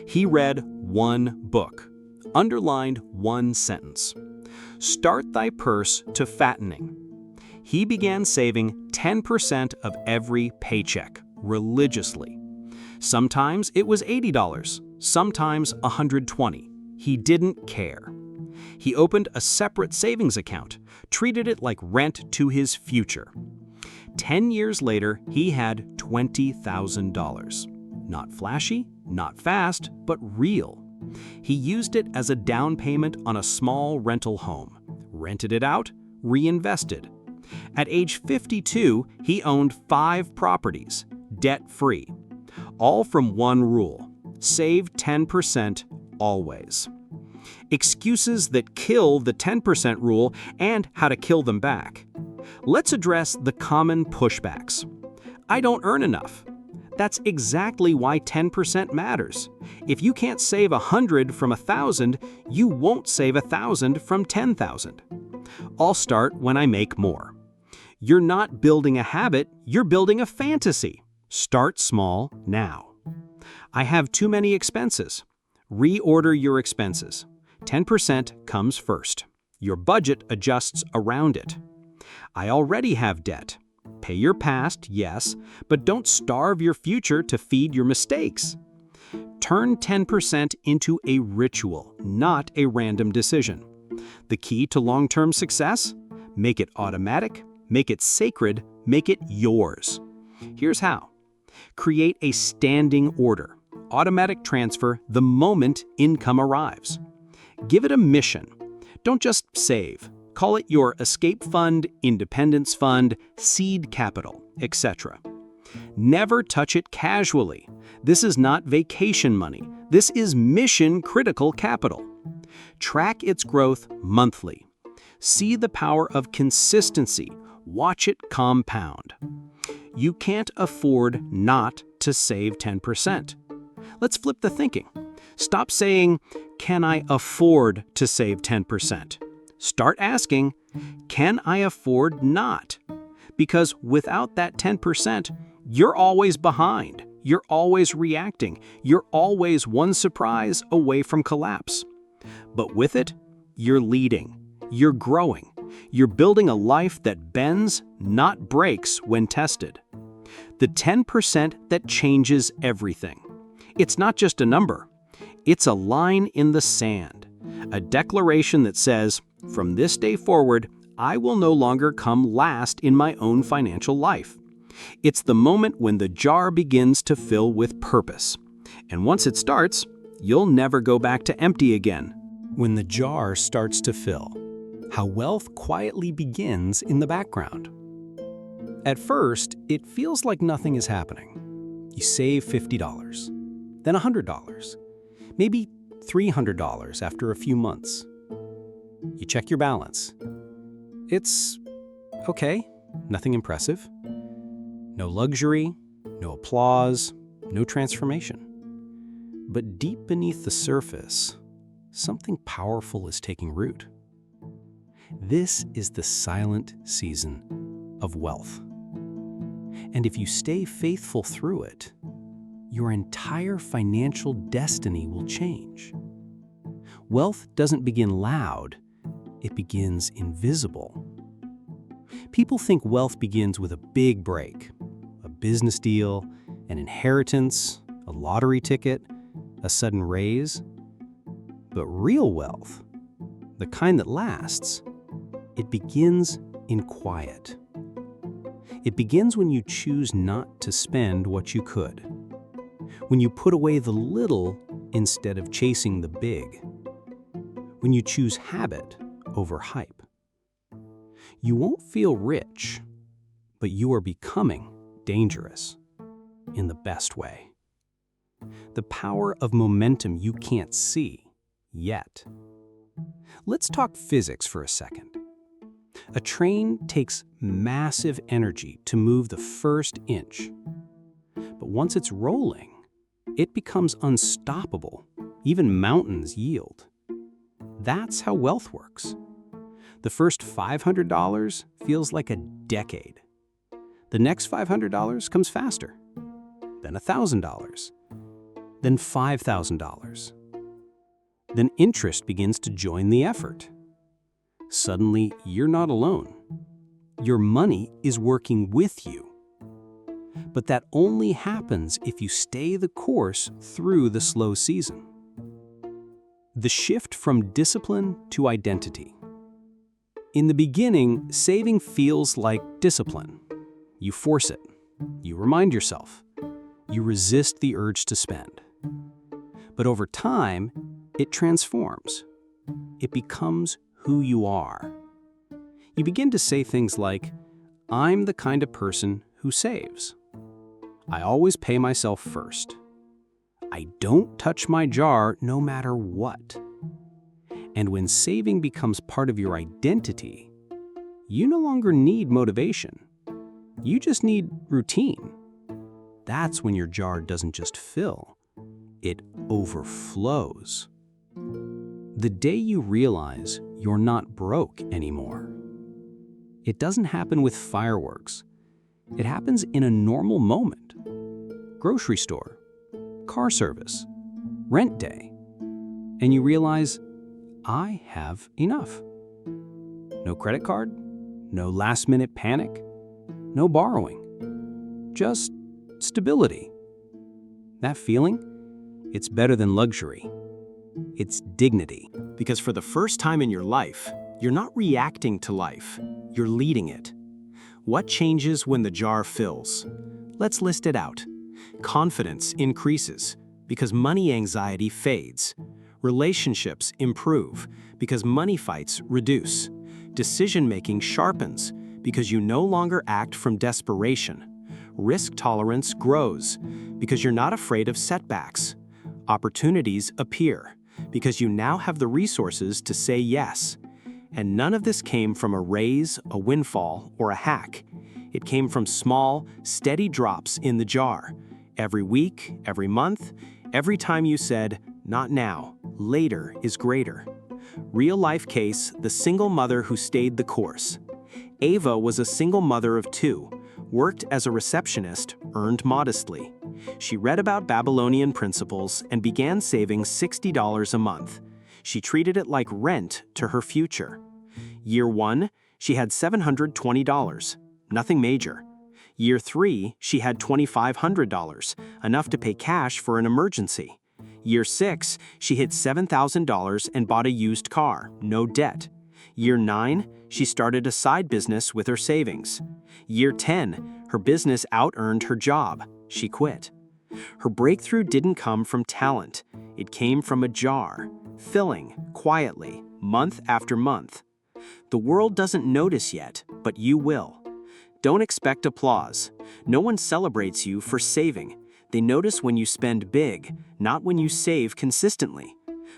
He read one book, underlined one sentence: "Start thy purse to fattening." He began saving 10% of every paycheck, religiously. Sometimes it was $80, sometimes $120. He didn't care. He opened a separate savings account, treated it like rent to his future. 10 years later, he had $20,000. Not flashy, not fast, but real. He used it as a down payment on a small rental home, rented it out, reinvested. At age 52, he owned 5 properties, debt-free. All from one rule: save 10% always. Excuses that kill the 10% rule and how to kill them back. Let's address the common pushbacks. I don't earn enough. That's exactly why 10% matters. If you can't save 100 from 1,000, you won't save 1,000 from 10,000. I'll start when I make more. You're not building a habit, you're building a fantasy. Start small now. I have too many expenses. Reorder your expenses. 10% comes first. Your budget adjusts around it. I already have debt. Pay your past, yes, but don't starve your future to feed your mistakes. Turn 10% into a ritual, not a random decision. The key to long-term success? Make it automatic, make it sacred, make it yours. Here's how. Create a standing order. Automatic transfer the moment income arrives. Give it a mission. Don't just save. Call it your escape fund, independence fund, seed capital, etc. Never touch it casually. This is not vacation money. This is mission-critical capital. Track its growth monthly. See the power of consistency. Watch it compound. You can't afford not to save 10%. Let's flip the thinking. Stop saying, "Can I afford to save 10%?" Start asking, "Can I afford not?" Because without that 10%, you're always behind. You're always reacting. You're always one surprise away from collapse. But with it, you're leading. You're growing. You're building a life that bends, not breaks when tested. The 10% that changes everything. It's not just a number. It's a line in the sand. A declaration that says, from this day forward, I will no longer come last in my own financial life. It's the moment when the jar begins to fill with purpose. And once it starts, you'll never go back to empty again. When the jar starts to fill, how wealth quietly begins in the background. At first, it feels like nothing is happening. You save $50, then $100, maybe $300 after a few months. You check your balance. It's okay, nothing impressive. No luxury, no applause, no transformation. But deep beneath the surface, something powerful is taking root. This is the silent season of wealth. And if you stay faithful through it, your entire financial destiny will change. Wealth doesn't begin loud, it begins invisible. People think wealth begins with a big break, a business deal, an inheritance, a lottery ticket, a sudden raise. But real wealth, the kind that lasts, it begins in quiet. It begins when you choose not to spend what you could, when you put away the little instead of chasing the big, when you choose habit over hype. You won't feel rich, but you are becoming dangerous in the best way. The power of momentum you can't see yet. Let's talk physics for a second. A train takes massive energy to move the first inch. But once it's rolling, it becomes unstoppable. Even mountains yield. That's how wealth works. The first $500 feels like a decade. The next $500 comes faster. Then $1,000. Then $5,000. Then interest begins to join the effort. Suddenly, you're not alone. Your money is working with you. But that only happens if you stay the course through the slow season. The shift from discipline to identity. In the beginning, saving feels like discipline. You force it. You remind yourself. You resist the urge to spend. But over time, it transforms. It becomes who you are. You begin to say things like, I'm the kind of person who saves. I always pay myself first. I don't touch my jar no matter what. And when saving becomes part of your identity, you no longer need motivation. You just need routine. That's when your jar doesn't just fill, it overflows. The day you realize you're not broke anymore. It doesn't happen with fireworks. It happens in a normal moment. Grocery store, car service, rent day. And you realize, I have enough. No credit card, no last-minute panic, no borrowing. Just stability. That feeling, it's better than luxury. It's dignity. Because for the first time in your life, you're not reacting to life, you're leading it. What changes when the jar fills? Let's list it out. Confidence increases because money anxiety fades. Relationships improve because money fights reduce. Decision-making sharpens because you no longer act from desperation. Risk tolerance grows because you're not afraid of setbacks. Opportunities appear because you now have the resources to say yes. And none of this came from a raise, a windfall, or a hack. It came from small, steady drops in the jar. Every week, every month, every time you said, not now, later is greater. Real life case, the single mother who stayed the course. Ava was a single mother of 2, worked as a receptionist, earned modestly. She read about Babylonian principles and began saving $60 a month. She treated it like rent to her future. Year 1, she had $720, nothing major. Year 3, she had $2,500, enough to pay cash for an emergency. Year 6, she hit $7,000 and bought a used car, no debt. Year 9, she started a side business with her savings. Year 10, her business out-earned her job. She quit. Her breakthrough didn't come from talent. It came from a jar, filling quietly, month after month. The world doesn't notice yet, but you will. Don't expect applause. No one celebrates you for saving. They notice when you spend big, not when you save consistently.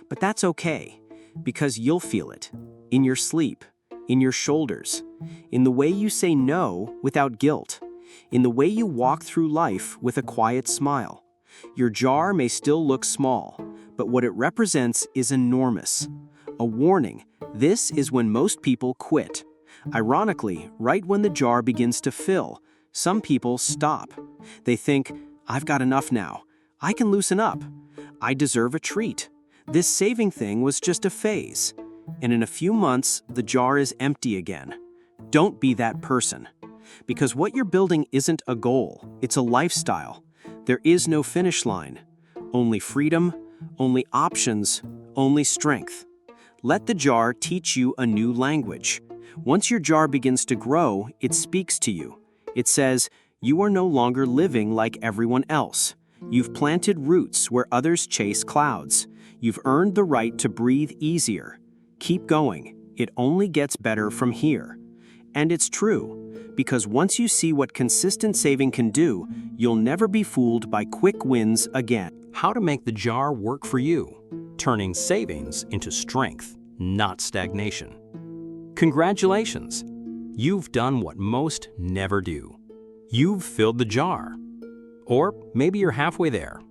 But that's okay, because you'll feel it. In your sleep, in your shoulders, in the way you say no without guilt, in the way you walk through life with a quiet smile. Your jar may still look small, but what it represents is enormous. A warning: this is when most people quit. Ironically, right when the jar begins to fill, some people stop. They think, "I've got enough now. I can loosen up. I deserve a treat. This saving thing was just a phase." And in a few months, the jar is empty again. Don't be that person. Because what you're building isn't a goal, it's a lifestyle. There is no finish line. Only freedom, only options, only strength. Let the jar teach you a new language. Once your jar begins to grow, it speaks to you. It says, you are no longer living like everyone else. You've planted roots where others chase clouds. You've earned the right to breathe easier. Keep going. It only gets better from here. And it's true, because once you see what consistent saving can do, you'll never be fooled by quick wins again. How to make the jar work for you, turning savings into strength, not stagnation. Congratulations! You've done what most never do. You've filled the jar. Or maybe you're halfway there.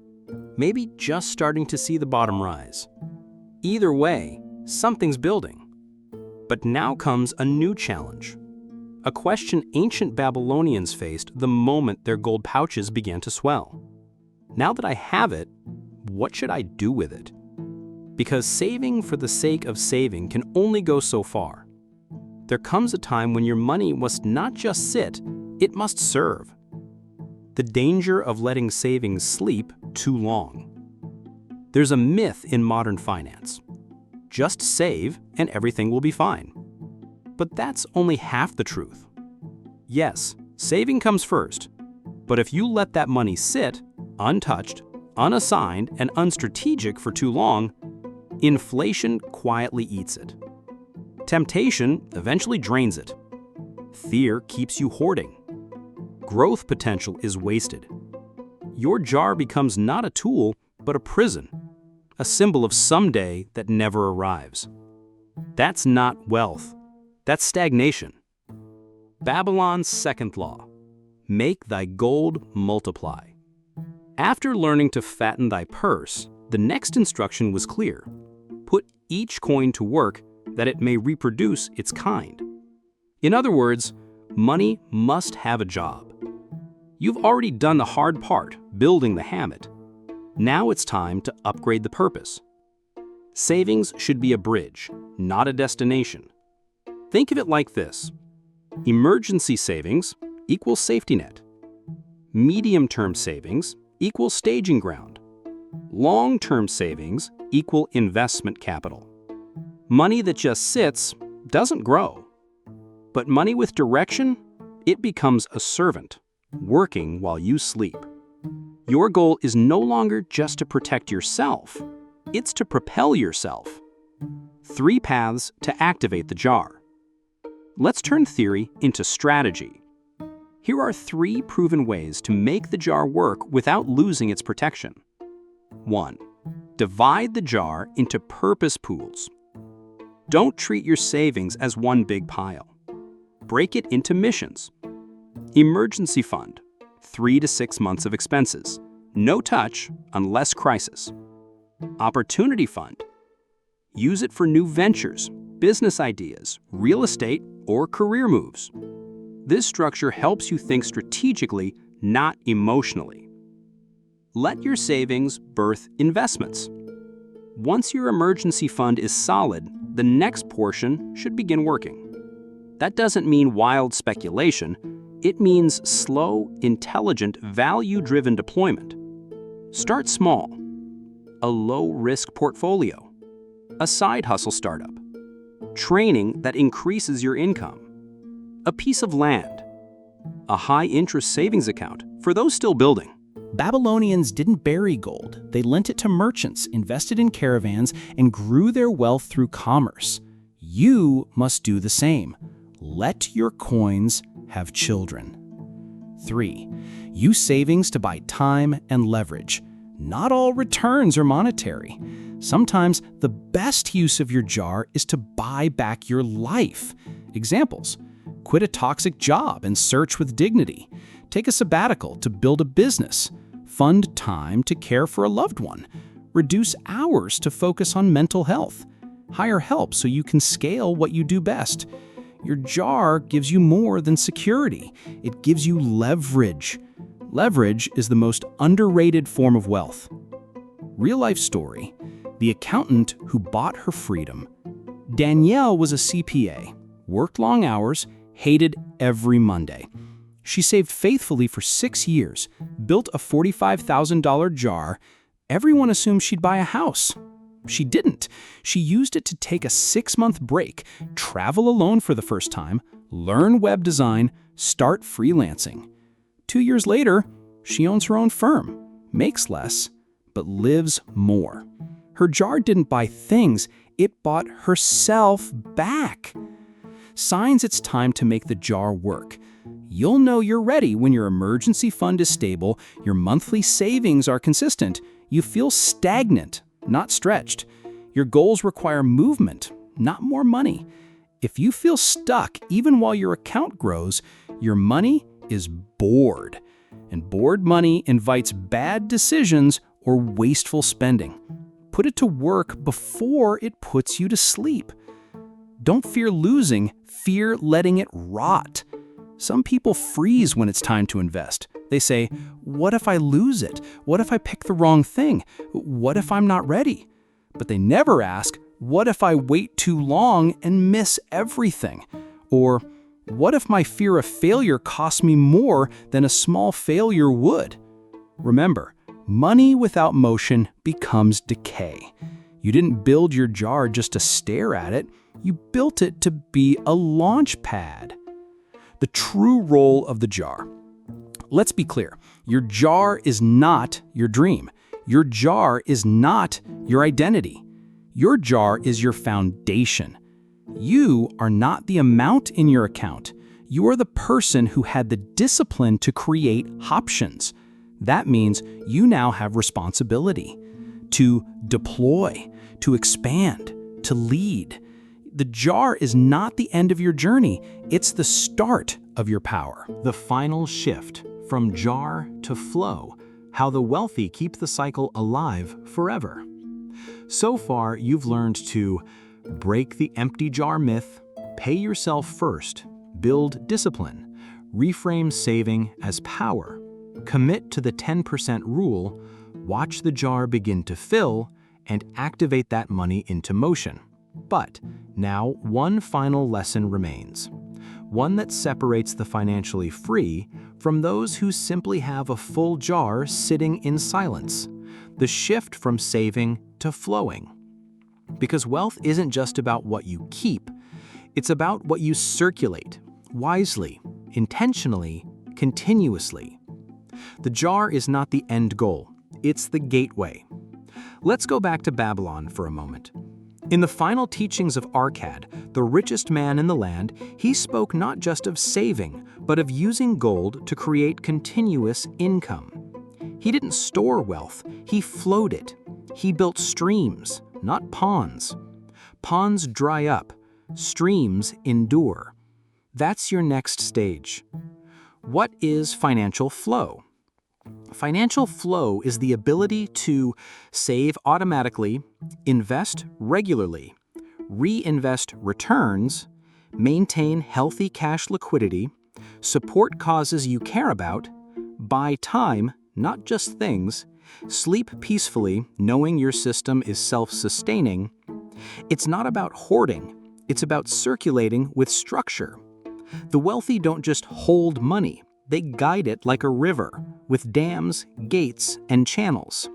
Maybe just starting to see the bottom rise. Either way, something's building. But now comes a new challenge. A question ancient Babylonians faced the moment their gold pouches began to swell. Now that I have it, what should I do with it? Because saving for the sake of saving can only go so far. There comes a time when your money must not just sit, it must serve. The danger of letting savings sleep too long. There's a myth in modern finance. Just save and everything will be fine. But that's only half the truth. Yes, saving comes first, but if you let that money sit, untouched, unassigned, and unstrategic for too long, inflation quietly eats it. Temptation eventually drains it. Fear keeps you hoarding. Growth potential is wasted. Your jar becomes not a tool, but a prison, a symbol of someday that never arrives. That's not wealth. That's stagnation. Babylon's second law: make thy gold multiply. After learning to fatten thy purse, the next instruction was clear. Put each coin to work that it may reproduce its kind. In other words, money must have a job. You've already done the hard part, building the habit. Now it's time to upgrade the purpose. Savings should be a bridge, not a destination. Think of it like this. Emergency savings equals safety net. Medium-term savings equals staging ground. Long-term savings equal investment capital. Money that just sits doesn't grow. But money with direction, it becomes a servant, working while you sleep. Your goal is no longer just to protect yourself, it's to propel yourself. 3 paths to activate the jar. Let's turn theory into strategy. Here are 3 proven ways to make the jar work without losing its protection. 1. Divide the jar into purpose pools. Don't treat your savings as one big pile. Break it into missions. Emergency fund, 3 to 6 months of expenses. No touch unless crisis. Opportunity fund. Use it for new ventures, business ideas, real estate, or career moves. This structure helps you think strategically, not emotionally. Let your savings birth investments. Once your emergency fund is solid, the next portion should begin working. That doesn't mean wild speculation. It means slow, intelligent, value-driven deployment. Start small. A low-risk portfolio. A side hustle startup. Training that increases your income. A piece of land. A high-interest savings account for those still building. Babylonians didn't bury gold. They lent it to merchants, invested in caravans, and grew their wealth through commerce. You must do the same. Let your coins have children. 3. Use savings to buy time and leverage. Not all returns are monetary. Sometimes the best use of your jar is to buy back your life. Examples: quit a toxic job and search with dignity. Take a sabbatical to build a business. Fund time to care for a loved one. Reduce hours to focus on mental health. Hire help so you can scale what you do best. Your jar gives you more than security. It gives you leverage. Leverage is the most underrated form of wealth. Real-life story: the accountant who bought her freedom. Danielle was a CPA, worked long hours, hated every Monday. She saved faithfully for 6 years, built a $45,000 jar. Everyone assumed she'd buy a house. She didn't. She used it to take a 6-month break, travel alone for the first time, learn web design, start freelancing. 2 years later, she owns her own firm, makes less, but lives more. Her jar didn't buy things, it bought herself back. Signs it's time to make the jar work. You'll know you're ready when your emergency fund is stable, your monthly savings are consistent, you feel stagnant, not stretched. Your goals require movement, not more money. If you feel stuck even while your account grows, your money is bored. And bored money invites bad decisions or wasteful spending. Put it to work before it puts you to sleep. Don't fear losing, fear letting it rot. Some people freeze when it's time to invest. They say, what if I lose it? What if I pick the wrong thing? What if I'm not ready? But they never ask, what if I wait too long and miss everything? Or, what if my fear of failure costs me more than a small failure would? Remember, money without motion becomes decay. You didn't build your jar just to stare at it. You built it to be a launch pad. The true role of the jar. Let's be clear. Your jar is not your dream. Your jar is not your identity. Your jar is your foundation. You are not the amount in your account. You are the person who had the discipline to create options. That means you now have responsibility to deploy, to expand, to lead. The jar is not the end of your journey. It's the start of your power. The final shift from jar to flow, how the wealthy keep the cycle alive forever. So far, you've learned to break the empty jar myth, pay yourself first, build discipline, reframe saving as power, commit to the 10% rule, watch the jar begin to fill, and activate that money into motion. But now one final lesson remains, one that separates the financially free from those who simply have a full jar sitting in silence, the shift from saving to flowing. Because wealth isn't just about what you keep, it's about what you circulate, wisely, intentionally, continuously. The jar is not the end goal, it's the gateway. Let's go back to Babylon for a moment. In the final teachings of Arcad, the richest man in the land, he spoke not just of saving, but of using gold to create continuous income. He didn't store wealth, he flowed it. He built streams, not ponds. Ponds dry up, streams endure. That's your next stage. What is financial flow? Financial flow is the ability to save automatically, invest regularly, reinvest returns, maintain healthy cash liquidity, support causes you care about, buy time, not just things, sleep peacefully knowing your system is self-sustaining. It's not about hoarding, it's about circulating with structure. The wealthy don't just hold money, they guide it like a river, with dams, gates, and channels.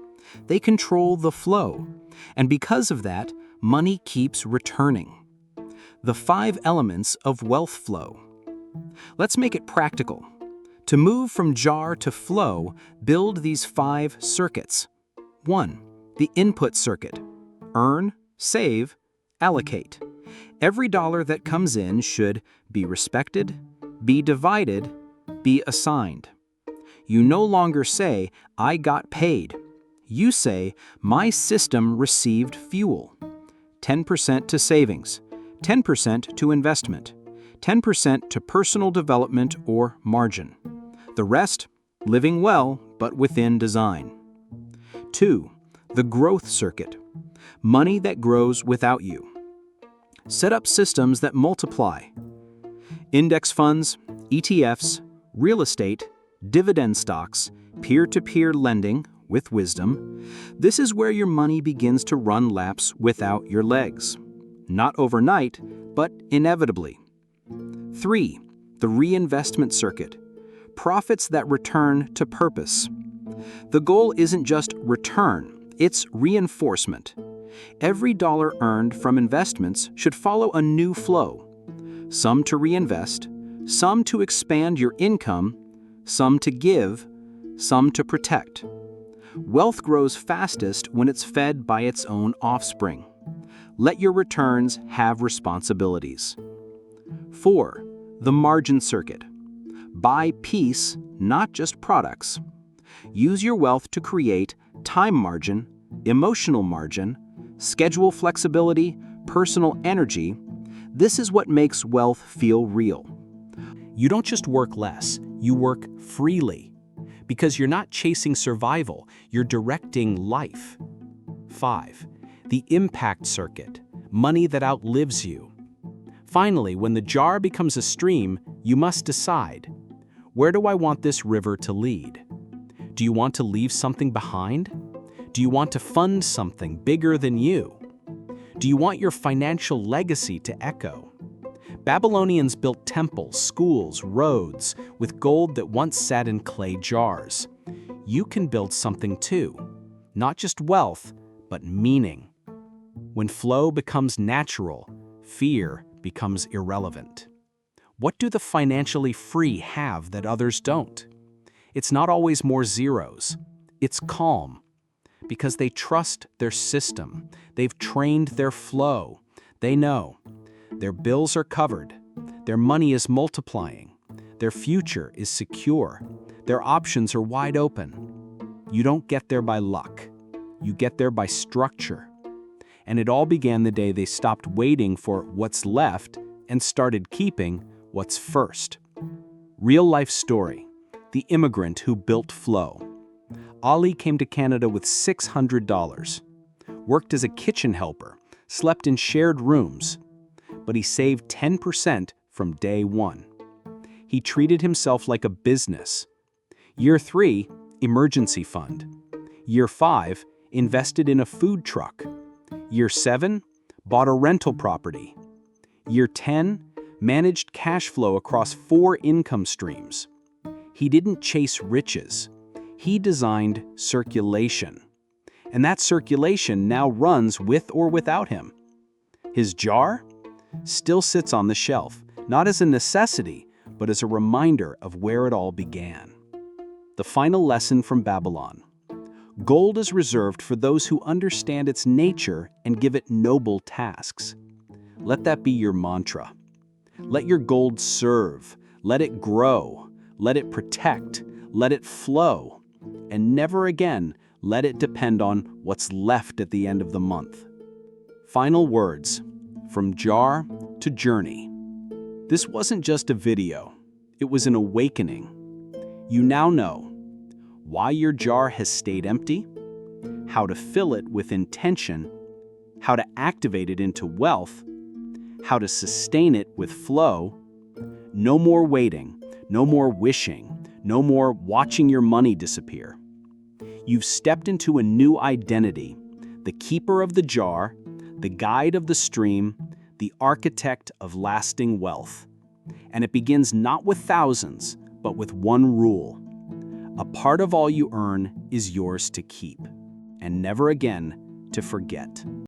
They control the flow, and because of that, money keeps returning. The 5 elements of wealth flow. Let's make it practical. To move from jar to flow, build these 5 circuits. 1. The input circuit. Earn, save, allocate. Every dollar that comes in should be respected, be divided, be assigned. You no longer say, I got paid. You say, my system received fuel. 10% to savings, 10% to investment, 10% to personal development or margin. The rest, living well, but within design. 2. The growth circuit. Money that grows without you. Set up systems that multiply. Index funds, ETFs, real estate, dividend stocks, peer-to-peer lending with wisdom. This is where your money begins to run laps without your legs. Not overnight, but inevitably. 3. The reinvestment circuit. Profits that return to purpose. The goal isn't just return, it's reinforcement. Every dollar earned from investments should follow a new flow. Some to reinvest, some to expand your income, some to give, some to protect. Wealth grows fastest when it's fed by its own offspring. Let your returns have responsibilities. 4. The margin circuit. Buy peace, not just products. Use your wealth to create time margin, emotional margin, schedule flexibility, personal energy. This is what makes wealth feel real. You don't just work less, you work freely. Because you're not chasing survival, you're directing life. 5. The impact circuit. Money that outlives you. Finally, when the jar becomes a stream, you must decide, where do I want this river to lead? Do you want to leave something behind? Do you want to fund something bigger than you? Do you want your financial legacy to echo? Babylonians built temples, schools, roads with gold that once sat in clay jars. You can build something too, not just wealth, but meaning. When flow becomes natural, fear becomes irrelevant. What do the financially free have that others don't? It's not always more zeros. It's calm. Because they trust their system. They've trained their flow. They know. Their bills are covered. Their money is multiplying. Their future is secure. Their options are wide open. You don't get there by luck. You get there by structure. And it all began the day they stopped waiting for what's left and started keeping what's first. Real-life story. The immigrant who built flow. Ali came to Canada with $600, worked as a kitchen helper, slept in shared rooms, but he saved 10% from day one. He treated himself like a business. Year 3, emergency fund. Year 5, invested in a food truck. Year 7, bought a rental property. Year 10, managed cash flow across 4 income streams. He didn't chase riches. He designed circulation. And that circulation now runs with or without him. His jar still sits on the shelf, not as a necessity, but as a reminder of where it all began. The final lesson from Babylon. Gold is reserved for those who understand its nature and give it noble tasks. Let that be your mantra. Let your gold serve. Let it grow. Let it protect. Let it flow. And never again let it depend on what's left at the end of the month. Final words, from jar to journey. This wasn't just a video. It was an awakening. You now know why your jar has stayed empty, how to fill it with intention, how to activate it into wealth, how to sustain it with flow. No more waiting, no more wishing, no more watching your money disappear. You've stepped into a new identity, the keeper of the jar, the guide of the stream, the architect of lasting wealth. And it begins not with thousands, but with one rule. A part of all you earn is yours to keep, and never again to forget.